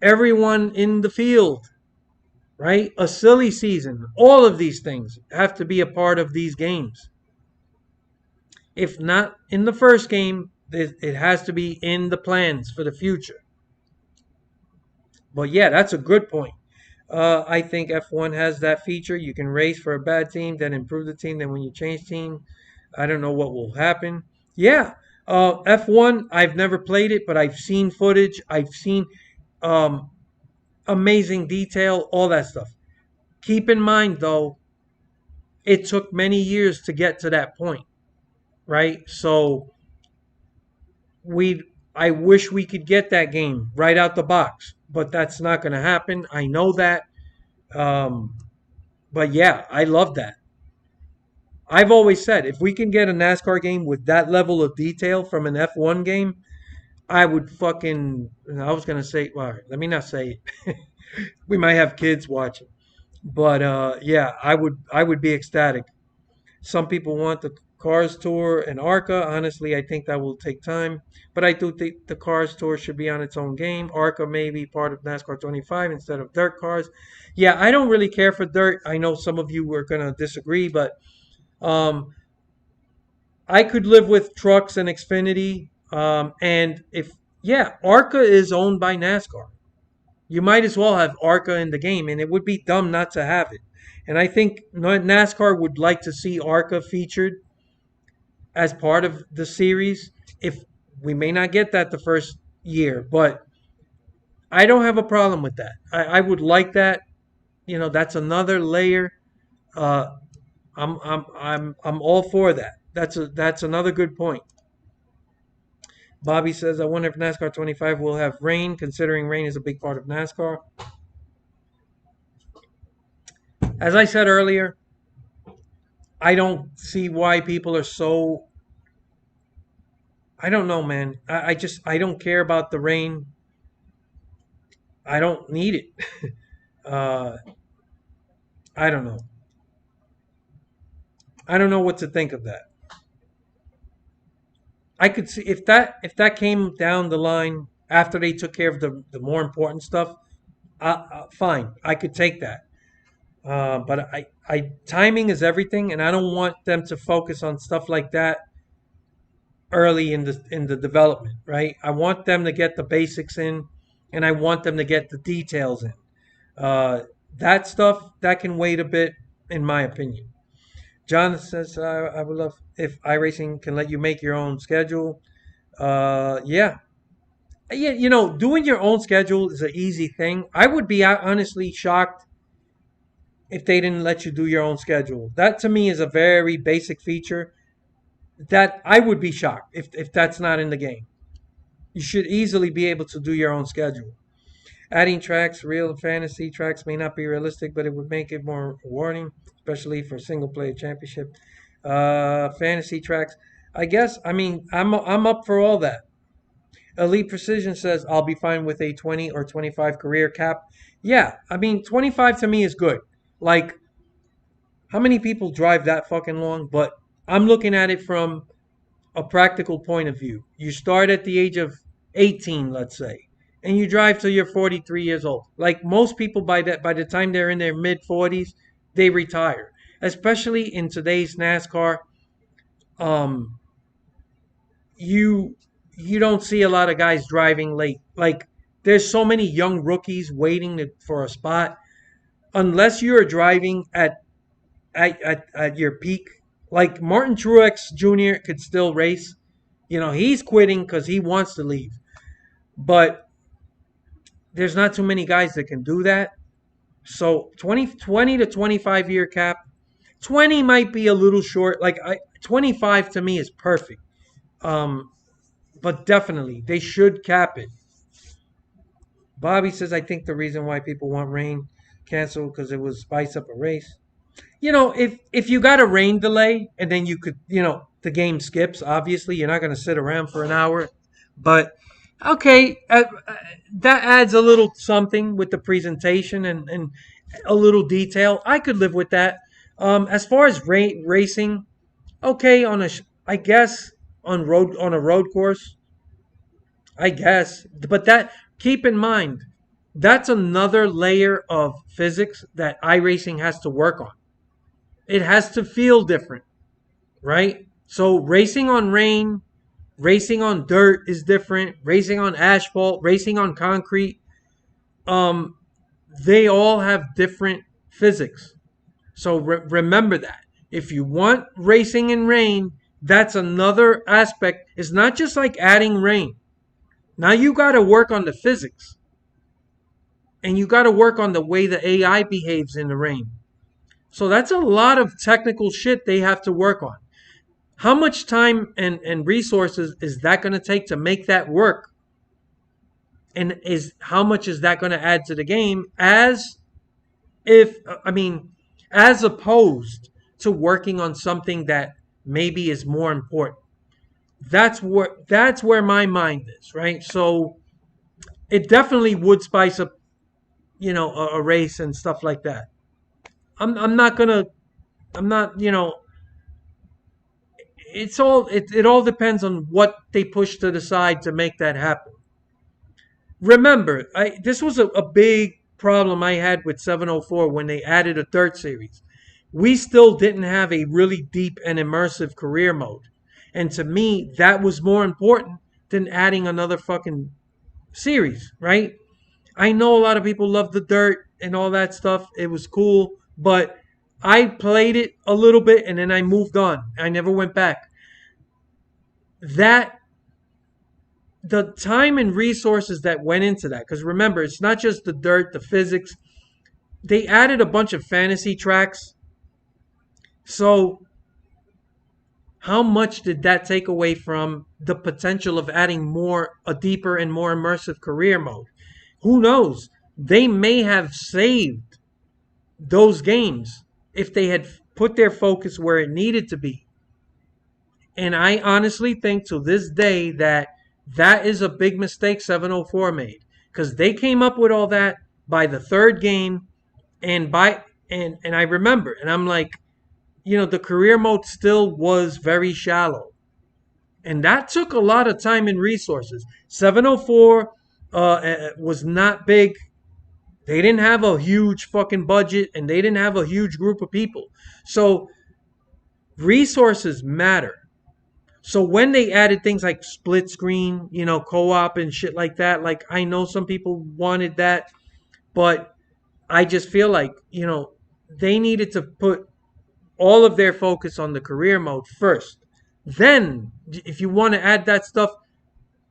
everyone in the field, right? A silly season. All of these things have to be a part of these games. If not in the first game, it has to be in the plans for the future. But yeah, that's a good point. I think F1 has that feature. You can race for a bad team, then improve the team. Then when you change team, I don't know what will happen. Yeah, F1. I've never played it, but I've seen footage. I've seen um, amazing detail, all that stuff. Keep in mind, though, it took many years to get to that point, right? So we, I wish we could get that game right out the box, but that's not going to happen. I know that. Um, but yeah, I love that. I've always said if we can get a NASCAR game with that level of detail from an F1 game, I would fucking. I was gonna say, well, let me not say it. We might have kids watching, but yeah, I would be ecstatic. Some people want the Cars Tour and ARCA. Honestly, I think that will take time, but I do think the Cars Tour should be on its own game. ARCA may be part of NASCAR 25 instead of dirt cars. Yeah, I don't really care for dirt. I know some of you are gonna disagree, but um, I could live with trucks and Xfinity. And if, yeah, ARCA is owned by NASCAR. You might as well have ARCA in the game, and it would be dumb not to have it. And I think NASCAR would like to see ARCA featured as part of the series. If we may not get that the first year, but I don't have a problem with that. I would like that. You know, that's another layer. Uh, I'm all for that. That's another good point. Bobby says, I wonder if NASCAR 25 will have rain, considering rain is a big part of NASCAR. As I said earlier, I don't see why people are so. I don't know, man. I just, I don't care about the rain. I don't need it. uh, I don't know. I don't know what to think of that. I could see if that came down the line after they took care of the more important stuff. Fine, I could take that. But timing is everything, and I don't want them to focus on stuff like that early in the development. Right? I want them to get the basics in, and I want them to get the details in. Uh, that stuff that can wait a bit, in my opinion. John says, I would love if iRacing can let you make your own schedule. Yeah. Yeah, doing your own schedule is an easy thing. I would be honestly shocked if they didn't let you do your own schedule. That to me is a very basic feature that I would be shocked if that's not in the game. You should easily be able to do your own schedule. Adding tracks, real fantasy tracks may not be realistic, but it would make it more rewarding, especially for single player championship. Fantasy tracks, I guess. I mean, I'm up for all that. Elite Precision says I'll be fine with a 20 or 25 career cap. Yeah, I mean 25 to me is good. Like, how many people drive that fucking long? But I'm looking at it from a practical point of view. You start at the age of 18, let's say. and you drive till you're 43 years old. Like most people by the time they're in their mid 40s, they retire. Especially in today's NASCAR, um you you don't see a lot of guys driving late. Like there's so many young rookies waiting for a spot. Unless you're driving at your peak, like Martin Truex Jr. could still race. He's quitting because he wants to leave. But there's not too many guys that can do that. So 20 to 25 year cap. 20 might be a little short. 25 to me is perfect. Um, but definitely they should cap it. Bobby says, I think the reason why people want rain canceled because it was spice up a race. If you got a rain delay and then you could, the game skips. Obviously, you're not going to sit around for an hour. But okay, that adds a little something with the presentation and a little detail. I could live with that. As far as racing, okay, I guess on a road course, I guess. But that keep in mind, that's another layer of physics that iRacing has to work on. It has to feel different, right? So racing on rain, racing on dirt is different. Racing on asphalt, racing on concrete, um, they all have different physics. So remember that. If you want racing in rain, that's another aspect. It's not just like adding rain. Now you got to work on the physics, and you got to work on the way the AI behaves in the rain. So that's a lot of technical shit they have to work on. How much time and resources is that going to take to make that work? And how much is that going to add to the game as opposed to working on something that maybe is more important? That's where my mind is, right? So it definitely would spice up, a race and stuff like that. I'm not gonna I'm not, it all depends on what they push to the side to make that happen. Remember, this was a big problem I had with 704 when they added a third series. We still didn't have a really deep and immersive career mode. And to me, that was more important than adding another fucking series, right? I know a lot of people love the dirt and all that stuff. It was cool, but I played it a little bit and then I moved on. I never went back. That the time and resources that went into that, because remember, it's not just the dirt, the physics. They added a bunch of fantasy tracks. So how much did that take away from the potential of adding a deeper and more immersive career mode? Who knows? They may have saved those games if they had put their focus where it needed to be. And I honestly think to this day that is a big mistake 704 made, because they came up with all that by the third game, and I remember, and I'm like, the career mode still was very shallow, and that took a lot of time and resources. 704 was not big. They didn't have a huge fucking budget, and they didn't have a huge group of people. So resources matter. So when they added things like split screen, co-op and shit like that, like I know some people wanted that, but I just feel like, they needed to put all of their focus on the career mode first. Then, if you want to add that stuff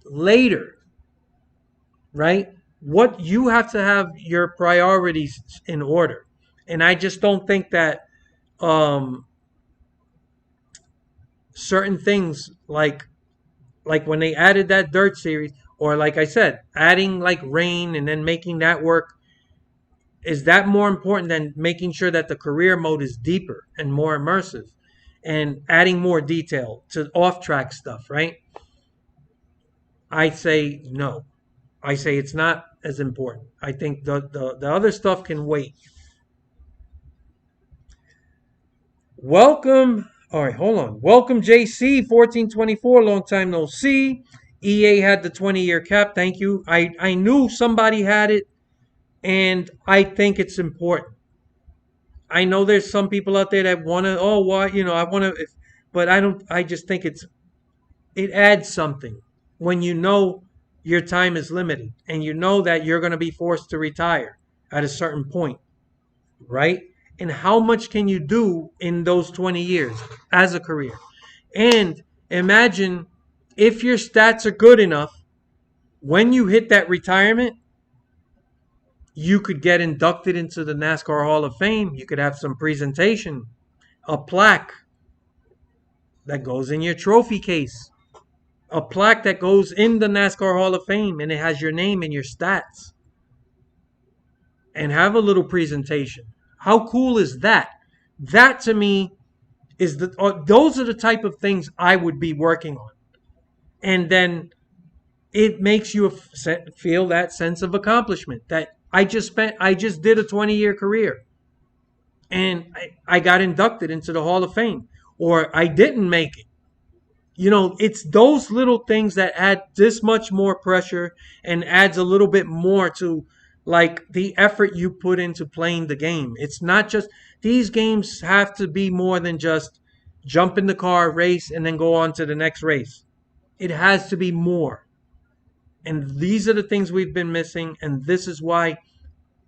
later, right? What you have to have your priorities in order. And I just don't think that um certain things like when they added that dirt series, or like I said, adding like rain and then making that work, is that more important than making sure that the career mode is deeper and more immersive and adding more detail to off track stuff, right? I say no. I say it's not as important. I think the other stuff can wait. Welcome. All right, hold on. Welcome, JC 1424. Long time no see. EA had the 20-year cap. Thank you. I knew somebody had it, and I think it's important. I know there's some people out there that want to, oh, why, I want to, but I don't, I just think it adds something when you know your time is limited and you know that you're going to be forced to retire at a certain point, right? And how much can you do in those 20 years as a career? And imagine if your stats are good enough, when you hit that retirement, you could get inducted into the NASCAR Hall of Fame. You could have some presentation, a plaque that goes in your trophy case, a plaque that goes in the NASCAR Hall of Fame, and it has your name and your stats, and have a little presentation. How cool is that? That to me is those are the type of things I would be working on. And then it makes you feel that sense of accomplishment that I just did a 20-year career and I got inducted into the Hall of Fame, or I didn't make it. It's those little things that add this much more pressure and adds a little bit more to like the effort you put into playing the game. It's not just these games have to be more than just jump in the car, race, and then go on to the next race. It has to be more. And these are the things we've been missing. And this is why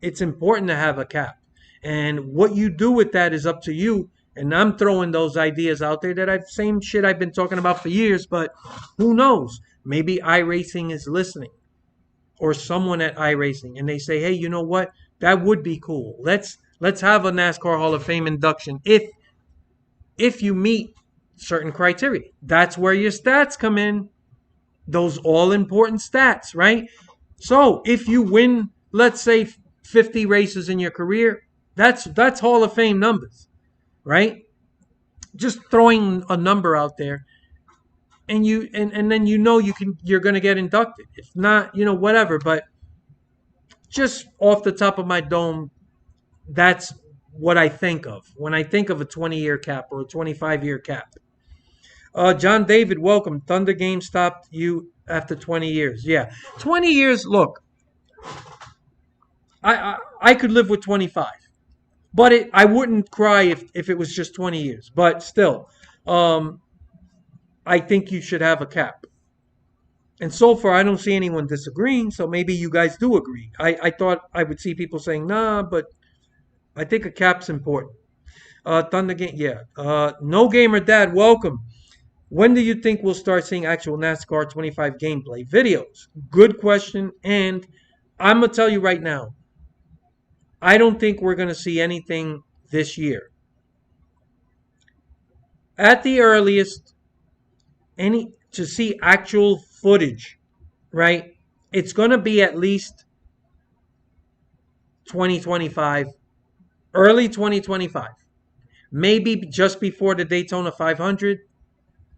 it's important to have a cap. And what you do with that is up to you. And I'm throwing those ideas out there that same shit I've been talking about for years, but who knows? Maybe iRacing is listening, or someone at iRacing, and they say, hey, you know what? That would be cool. Let's have a NASCAR Hall of Fame induction if you meet certain criteria. That's where your stats come in. Those all important stats, right? So if you win, let's say 50 races in your career, that's Hall of Fame numbers, right? Just throwing a number out there, and then you're gonna get inducted. If not, whatever. But just off the top of my dome, that's what I think of when I think of a 20-year cap or a 25-year cap. John David, welcome. Thunder Game stopped you after 20 years. Yeah, 20 years. Look, I could live with 25. But I wouldn't cry if it was just 20 years. But still, I think you should have a cap. And so far, I don't see anyone disagreeing. So maybe you guys do agree. I thought I would see people saying, nah, but I think a cap's important. Thunder Game, yeah. No Gamer Dad, welcome. When do you think we'll start seeing actual NASCAR 25 gameplay videos? Good question. And I'm going to tell you right now, I don't think we're going to see anything this year. At the earliest, to see actual footage, right? It's going to be at least 2025, early 2025. Maybe just before the Daytona 500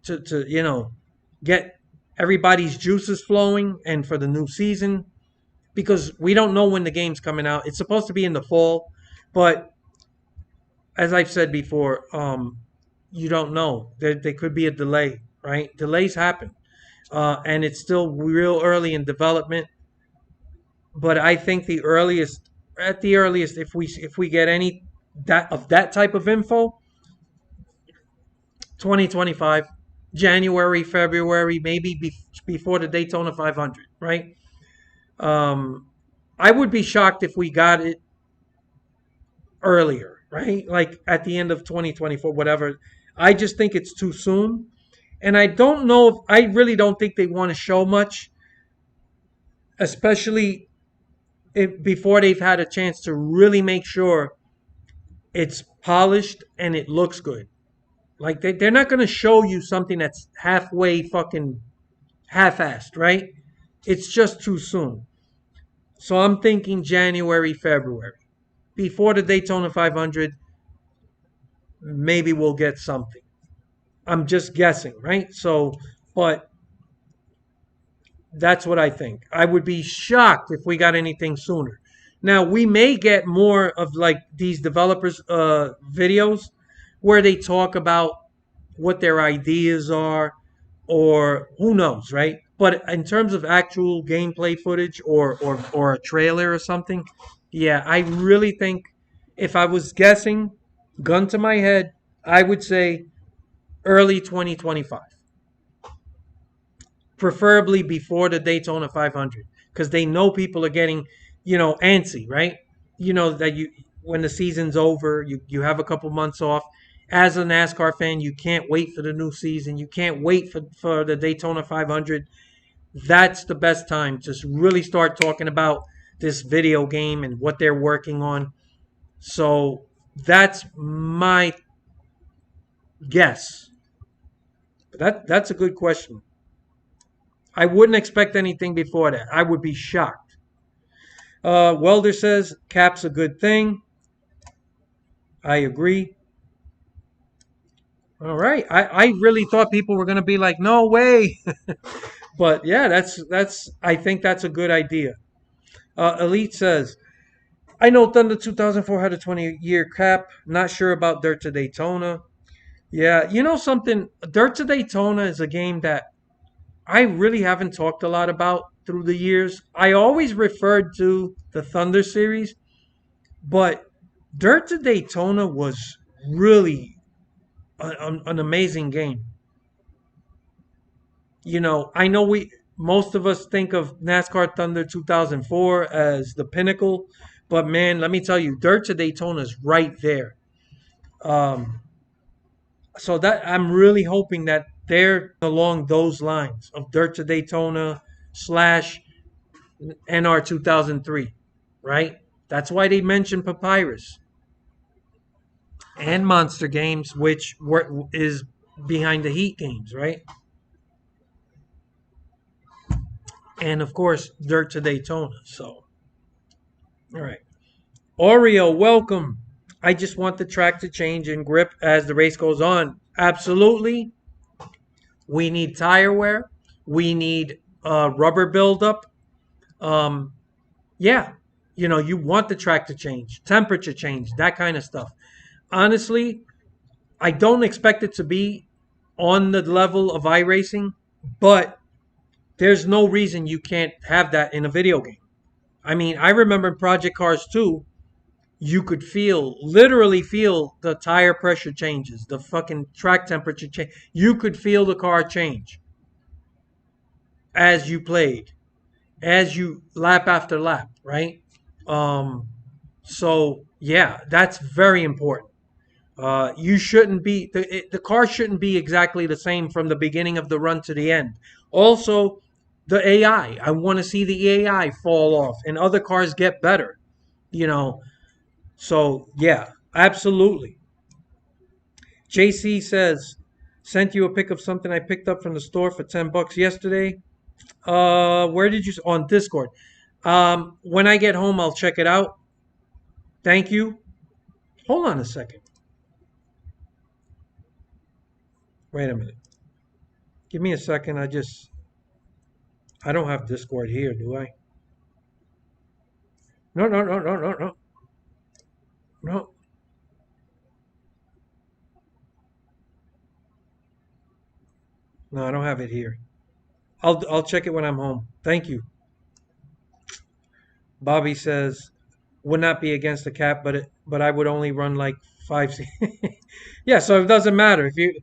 to get everybody's juices flowing and for the new season. Because we don't know when the game's coming out. It's supposed to be in the fall, but as I've said before, you don't know. There could be a delay, right? Delays happen, and it's still real early in development. But I think at the earliest, if we get any that type of info, 2025, January, February, maybe before the Daytona 500, right? I would be shocked if we got it earlier, right? Like at the end of 2024, whatever. I just think it's too soon. And I don't know I really don't think they want to show much, especially before they've had a chance to really make sure it's polished and it looks good. Like they're not going to show you something that's halfway fucking half-assed, right? It's just too soon. So I'm thinking January, February. Before the Daytona 500, maybe we'll get something. I'm just guessing, right? So, but that's what I think. I would be shocked if we got anything sooner. Now, we may get more of like these developers' videos where they talk about what their ideas are, or who knows, right? But in terms of actual gameplay footage or a trailer or something, yeah, I really think if I was guessing, gun to my head, I would say early 2025, preferably before the Daytona 500, because they know people are getting, antsy, right? You know that you when the season's over, you have a couple months off. As a NASCAR fan, you can't wait for the new season. You can't wait for the Daytona 500. That's the best time to really start talking about this video game and what they're working on. So that's my guess. That's a good question. I wouldn't expect anything before that. I would be shocked. Welder says cap's a good thing. I agree. All right. I really thought people were gonna be like, no way. But yeah, that's I think that's a good idea. Elite says, I know Thunder 2004 had a 20-year cap. Not sure about Dirt to Daytona. Yeah, you know something? Dirt to Daytona is a game that I really haven't talked a lot about through the years. I always referred to the Thunder series, but Dirt to Daytona was really an amazing game. I know we most of us think of NASCAR Thunder 2004 as the pinnacle, but man, let me tell you, Dirt to Daytona is right there. Um, so that I'm really hoping that they're along those lines of Dirt to Daytona slash NR 2003, right? That's why they mentioned Papyrus and Monster Games, which is behind the Heat games, right? And of course, Dirt to Daytona. So, all right. Oreo, welcome. I just want the track to change in grip as the race goes on. Absolutely. We need tire wear. We need rubber buildup. Um, yeah, you want the track to change, temperature change, that kind of stuff. Honestly, I don't expect it to be on the level of iRacing, but there's no reason you can't have that in a video game. I mean, I remember in Project Cars 2, you could literally feel the tire pressure changes, the fucking track temperature change. You could feel the car change as you played, as you lap after lap, right? Um, so yeah, that's very important. You shouldn't be the car shouldn't be exactly the same from the beginning of the run to the end. Also, the AI. I want to see the AI fall off and other cars get better. You know, so yeah, absolutely. JC says, sent you a pic of something I picked up from the store for $10 yesterday. Where did you on Discord? When I get home, I'll check it out. Thank you. Hold on a second. Wait a minute. Give me a second. I don't have Discord here, do I? No, no, no, no, no, no, no. No, I don't have it here. I'll check it when I'm home. Thank you. Bobby says, would not be against the cap, but I would only run like five. Yeah, so it doesn't matter if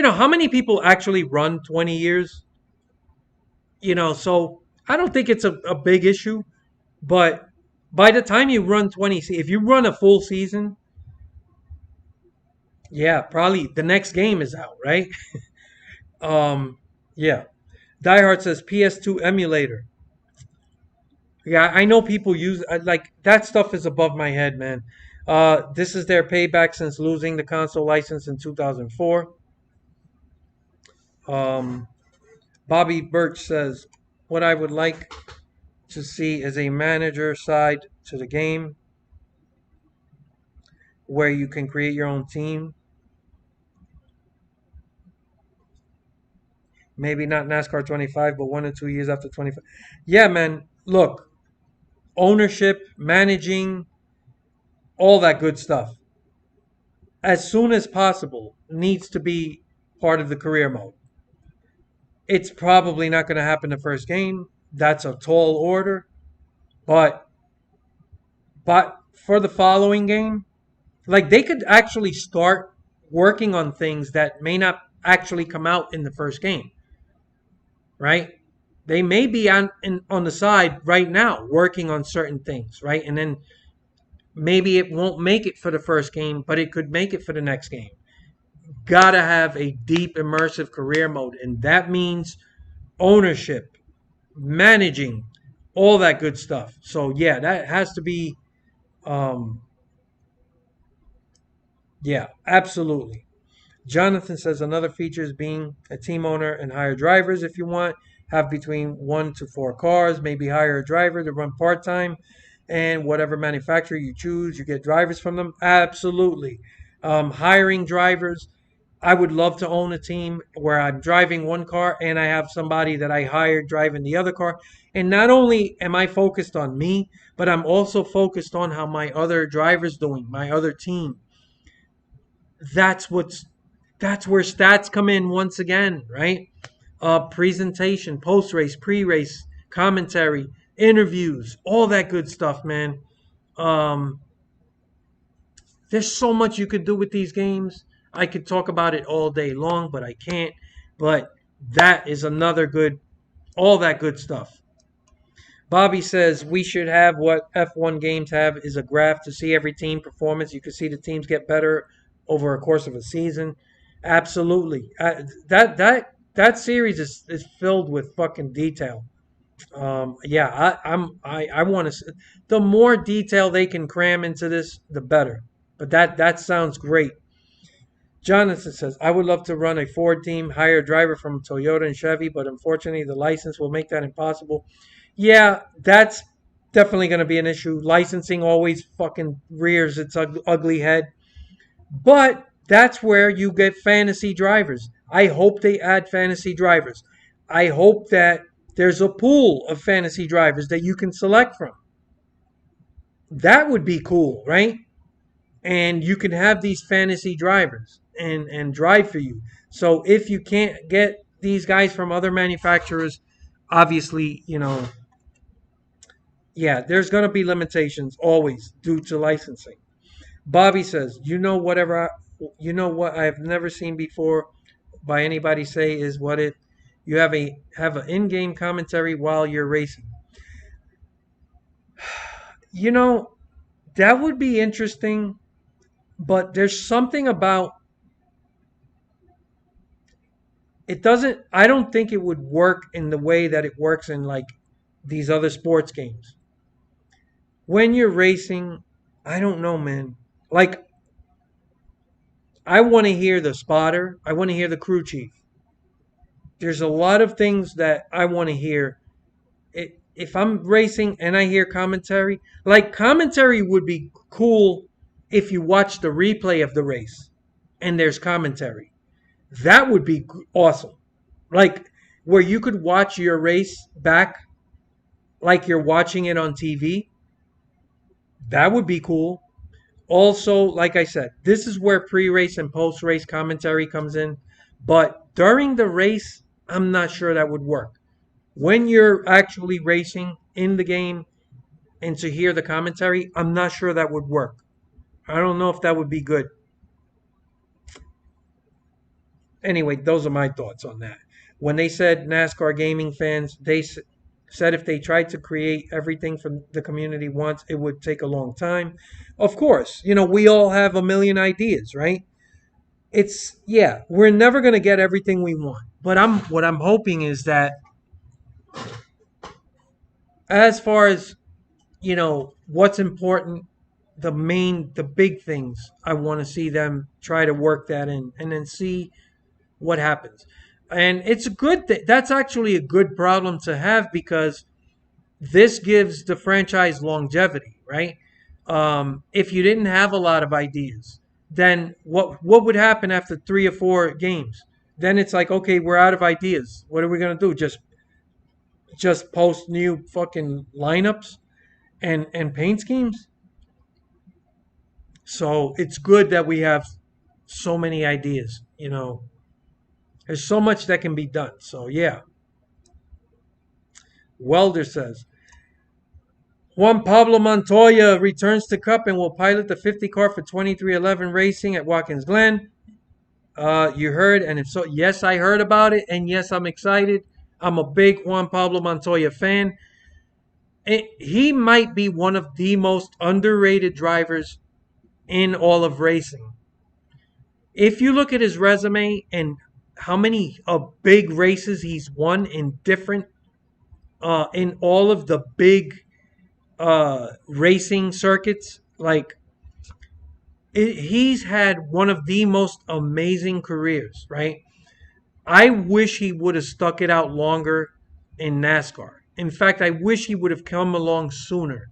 how many people actually run 20 years. So I don't think it's a big issue. But by the time you run 20, if you run a full season, yeah, probably the next game is out, right? Yeah. Diehard says PS2 emulator. Yeah, I know people use like that stuff is above my head, man. This is their payback since losing the console license in 2004. Um, Bobby Birch says, what I would like to see is a manager side to the game where you can create your own team. Maybe not NASCAR 25, but 1 or 2 years after 25. Yeah, man. Look, ownership, managing, all that good stuff, as soon as possible, needs to be part of the career mode. It's probably not going to happen the first game. That's a tall order. But for the following game, like they could actually start working on things that may not actually come out in the first game, right? They may be on the side right now working on certain things, right? And then maybe it won't make it for the first game, but it could make it for the next game. Gotta have a deep immersive career mode, and that means ownership, managing, all that good stuff. So yeah, that has to be um yeah, absolutely. Jonathan says another feature is being a team owner and hire drivers if you want. Have between 1 to 4 cars, maybe hire a driver to run part time, and whatever manufacturer you choose, you get drivers from them. Absolutely. Hiring drivers. I would love to own a team where I'm driving one car and I have somebody that I hired driving the other car. And not only am I focused on me, but I'm also focused on how my other driver's doing, my other team. That's what's that's where stats come in once again, right? Presentation, post race, pre race, commentary, interviews, all that good stuff, man. Um, there's so much you could do with these games. I could talk about it all day long, but I can't. But that is another good, all that good stuff. Bobby says we should have what F1 games have is a graph to see every team performance. You can see the teams get better over a course of a season. Absolutely. That series is filled with fucking detail. Yeah, I want to. The more detail they can cram into this, the better. But that sounds great. Jonathan says, I would love to run a Ford team, hire a driver from Toyota and Chevy, but unfortunately the license will make that impossible. Yeah, that's definitely going to be an issue. Licensing always fucking rears its ugly head. But that's where you get fantasy drivers. I hope they add fantasy drivers. I hope that there's a pool of fantasy drivers that you can select from. That would be cool, right? And you can have these fantasy drivers and drive for you. So if you can't get these guys from other manufacturers, obviously, yeah, there's going to be limitations always due to licensing. Bobby says, you know what I've never seen before by anybody say is what it you have an in-game commentary while you're racing. You know, that would be interesting, but there's something about it doesn't I don't think it would work in the way that it works in like these other sports games. When you're racing, I don't know, man. Like I want to hear the spotter, I want to hear the crew chief. There's a lot of things that I want to hear. If I'm racing and I hear commentary, like commentary would be cool if you watch the replay of the race and there's commentary. That would be awesome. Like where you could watch your race back like you're watching it on TV. That would be cool. Also, like I said, this is where pre-race and post-race commentary comes in. But during the race, I'm not sure that would work. When you're actually racing in the game and to hear the commentary, I'm not sure that would work. I don't know if that would be good. Anyway, those are my thoughts on that. When they said NASCAR gaming fans, said if they tried to create everything from the community wants, it would take a long time. Of course, we all have a million ideas, right? Yeah, we're never going to get everything we want. But what I'm hoping is that as far as, what's important, the big things, I want to see them try to work that in and then see what happens. And it's a good thing. That's actually a good problem to have because this gives the franchise longevity, right? If you didn't have a lot of ideas, then what would happen after 3 or 4 games? Then it's like, okay, we're out of ideas. What are we gonna do? Just post new fucking lineups and paint schemes? So it's good that we have so many ideas. There's so much that can be done. So yeah, Welder says Juan Pablo Montoya returns to Cup and will pilot the 50 car for 2311 Racing at Watkins Glen. You heard, and if so, yes, I heard about it, and yes, I'm excited. I'm a big Juan Pablo Montoya fan. He might be one of the most underrated drivers in all of racing. If you look at his resume and how many big races he's won in different, in all of the big racing circuits, like he's had one of the most amazing careers, right? I wish he would have stuck it out longer in NASCAR. In fact, I wish he would have come along sooner.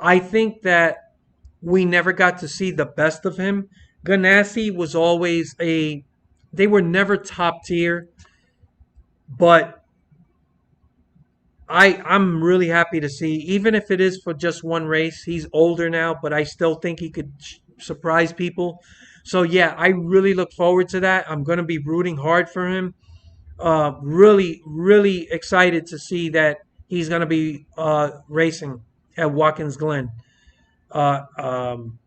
I think that we never got to see the best of him. Ganassi was always they were never top tier, but I'm really happy to see, even if it is for just one race. He's older now, but I still think he could surprise people. So yeah, I really look forward to that. I'm going to be rooting hard for him. Really, really excited to see that he's going to be racing at Watkins Glen. Uh, um,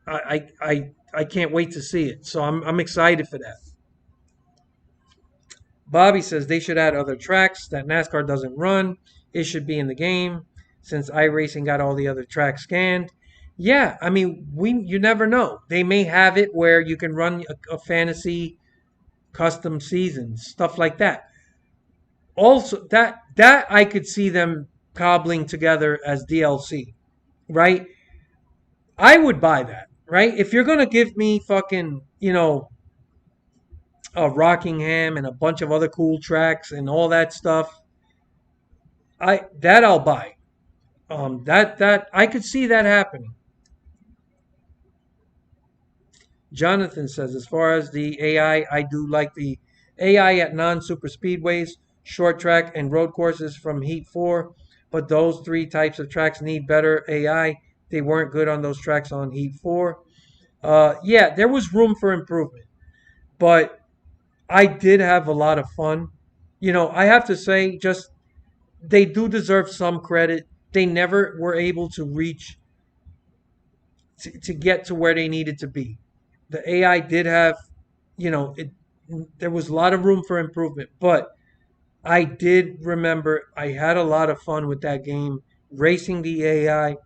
I can't wait to see it. So I'm excited for that. Bobby says they should add other tracks that NASCAR doesn't run. It should be in the game since iRacing got all the other tracks scanned. Yeah, I mean, you never know. They may have it where you can run a fantasy custom season, stuff like that. Also, that I could see them cobbling together as DLC, right? I would buy that, right? If you're gonna give me fucking, Rockingham and a bunch of other cool tracks and all that stuff, I'll buy. That I could see that happening. Jonathan says, as far as the I do like the AI at non-super speedways, short track, and road courses from Heat 4, but those three types of tracks need better AI. They weren't good on those tracks on Heat 4. Yeah, there was room for improvement, but I did have a lot of fun. I have to say, just they do deserve some credit. They never were able to reach to get to where they needed to be. The AI did have, it. There was a lot of room for improvement, but I did remember I had a lot of fun with that game, racing the AI.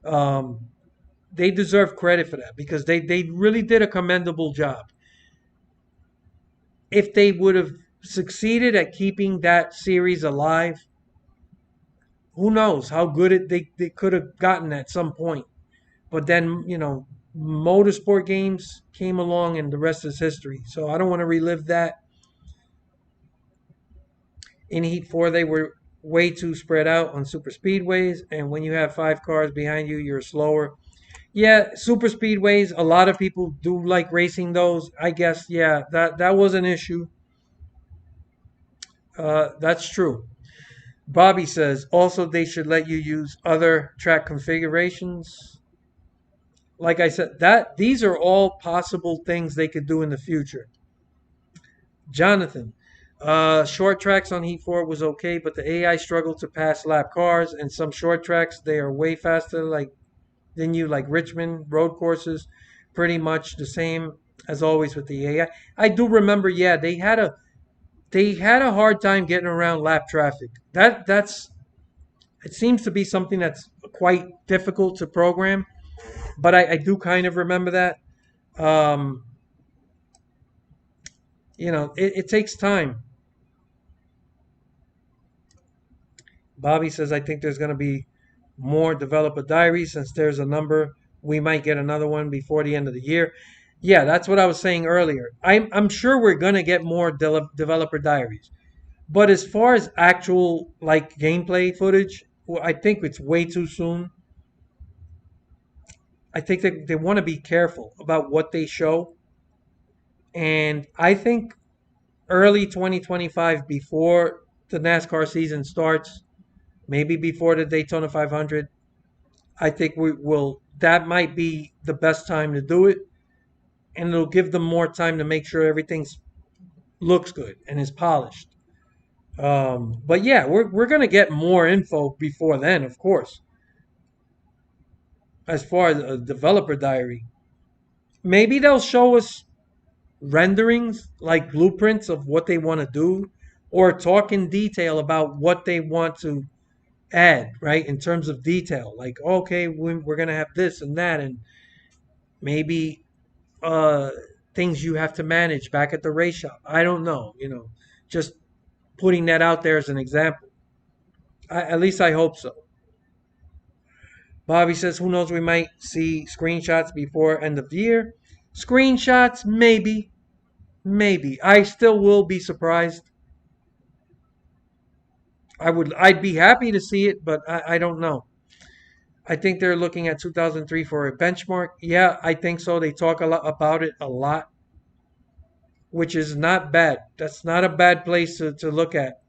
Um, they deserve credit for that because they really did a commendable job. If they would have succeeded at keeping that series alive, who knows how good they could have gotten at some point. But then, motorsport games came along and the rest is history. So I don't want to relive that. In Heat 4, they were way too spread out on super speedways. And when you have five cars behind you, you're slower. Yeah, super speedways, a lot of people do like racing those. I guess, yeah, that was an issue. That's true. Bobby says also they should let you use other track configurations. Like I said, that these are all possible things they could do in the future. Jonathan, short tracks on Heat 4 was okay, but the AI struggled to pass lap cars, and some short tracks they are way faster than you, like Richmond road courses, pretty much the same as always with the AI. I do remember, yeah, they had a hard time getting around lap traffic. That's it seems to be something that's quite difficult to program, but I do kind of remember that. Um, it takes time. Bobby says, I think there's going to be more developer diaries since there's a number. We might get another one before the end of the year. Yeah, that's what I was saying earlier. I'm sure we're going to get more developer diaries. But as far as actual like gameplay footage, well, I think it's way too soon. I think they want to be careful about what they show. And I think early 2025, before the NASCAR season starts, maybe before the Daytona 500, I think we will. That might be the best time to do it, and it'll give them more time to make sure everything's looks good and is polished. But yeah, we're gonna get more info before then, of course. As far as a developer diary, maybe they'll show us renderings, like blueprints of what they want to do, or talk in detail about what they want to add, right? In terms of detail, like, okay, we're going to have this and that, and maybe uh, things you have to manage back at the race shop. I don't know, just putting that out there as an example. At least I hope so. Bobby says, who knows, we might see screenshots before end of the year. Screenshots, maybe. Maybe. I still will be surprised. I'd be happy to see it, but I don't know. I think they're looking at 2003 for a benchmark. Yeah, I think so. They talk a lot about it a lot, which is not bad. That's not a bad place to look at.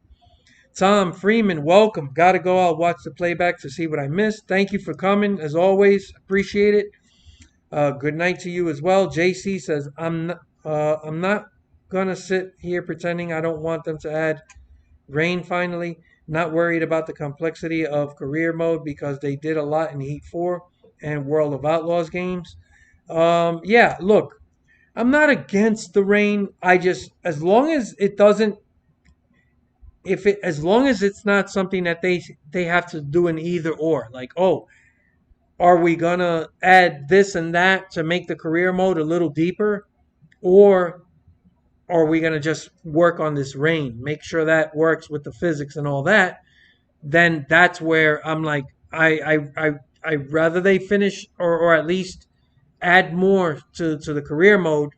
Tom Freeman, welcome. Gotta go. I'll watch the playback to see what I missed. Thank you for coming, as always. Appreciate it. Good night to you as well. JC says, I'm not gonna sit here pretending I don't want them to add rain finally. Not worried about the complexity of career mode because they did a lot in Heat 4 and World of Outlaws games. Yeah, look, I'm not against the rain. I just, as long as it doesn't, as long as it's not something that they have to do an either or. Like, oh, are we gonna add this and that to make the career mode a little deeper, or are we gonna just work on this rain, make sure that works with the physics and all that? Then that's where I'm like, I rather they finish, or at least add more to the career mode.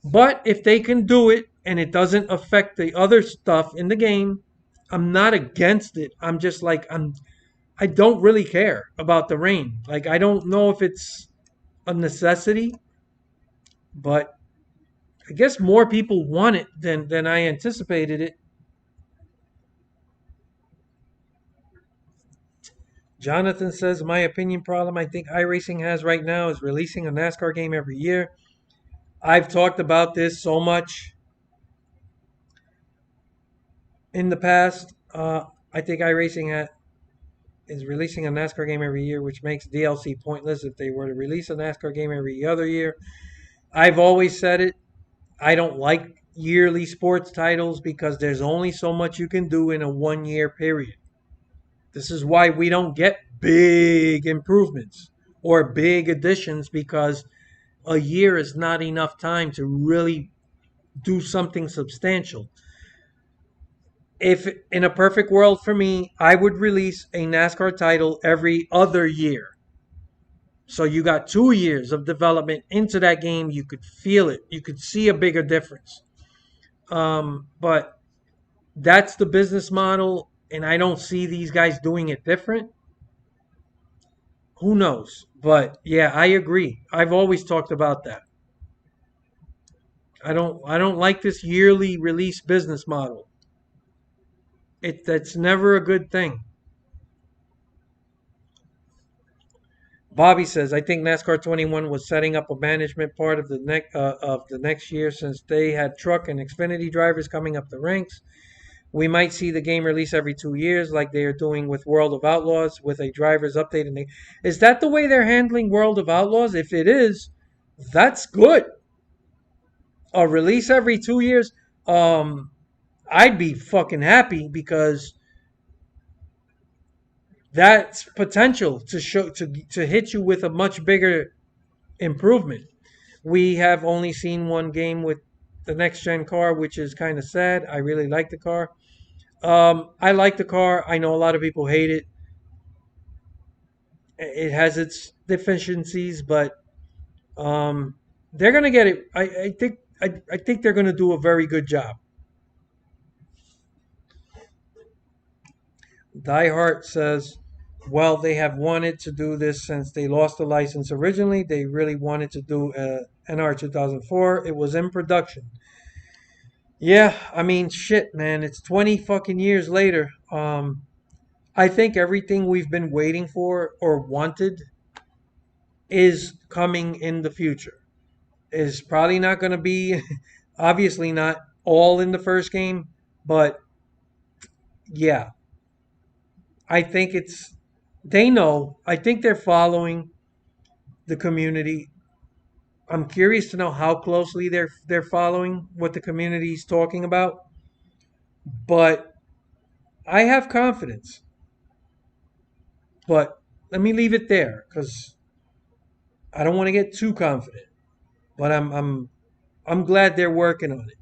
But if they can do it and it doesn't affect the other stuff in the game, I'm not against it. I'm just like, I don't really care about the rain. Like, I don't know if it's a necessity, but I guess more people want it than I anticipated it. Jonathan says, my opinion problem I think iRacing has right now is releasing a NASCAR game every year. I've talked about this so much in the past. I think is releasing a NASCAR game every year, which makes DLC pointless if they were to release a NASCAR game every other year. I've always said it. I don't like yearly sports titles because there's only so much you can do in a 1 year period. This is why we don't get big improvements or big additions, because a year is not enough time to really do something substantial. If in a perfect world for me, I would release a NASCAR title every other year. So you got 2 years of development into that game. You could feel it. You could see a bigger difference. But that's the business model, and I don't see these guys doing it different. Who knows? But yeah, I agree. I've always talked about that. I don't like this yearly release business model. That's never a good thing. Bobby says, I think NASCAR 21 was setting up a management part of the next year, since they had truck and Xfinity drivers coming up the ranks. We might see the game release every 2 years, like they are doing with World of Outlaws, with a driver's update. Is that the way they're handling World of Outlaws? If it is, that's good. A release every 2 years, um, I'd be fucking happy, because that's potential to hit you with a much bigger improvement. We have only seen one game with the next gen car, which is kind of sad. I really like the car. I like the car. I know a lot of people hate it. It has its deficiencies, but um, they're gonna get it. I think they're gonna do a very good job. Diehard says, well, they have wanted to do this since they lost the license originally. They really wanted to do NR 2004. It was in production. Yeah, I mean, shit, man. It's 20 fucking years later. I think everything we've been waiting for or wanted is coming in the future. Is probably not going to be, obviously not all in the first game, but yeah, I think it's they know. I think they're following the community. I'm curious to know how closely they're following what the community is talking about, but I have confidence. But let me leave it there because I don't want to get too confident. But I'm glad they're working on it.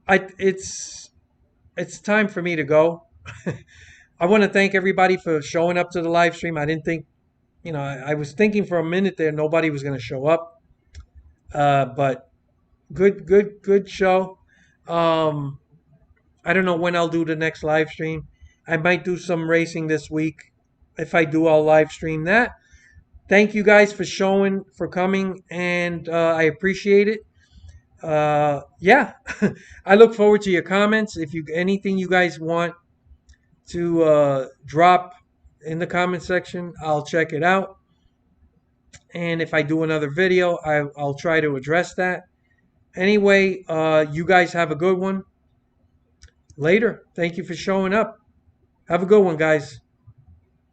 I it's time for me to go. I want to thank everybody for showing up to the live stream. I didn't think, I was thinking for a minute there nobody was going to show up. But good show. Um, I don't know when I'll do the next live stream. I might do some racing this week. If I do, I'll live stream that. Thank you guys for coming, and I appreciate it. Yeah, I look forward to your comments. If you anything you guys want to drop in the comment section, I'll check it out. And if I do another video, I'll try to address that. Anyway, you guys have a good one. Later. Thank you for showing up. Have a good one, guys.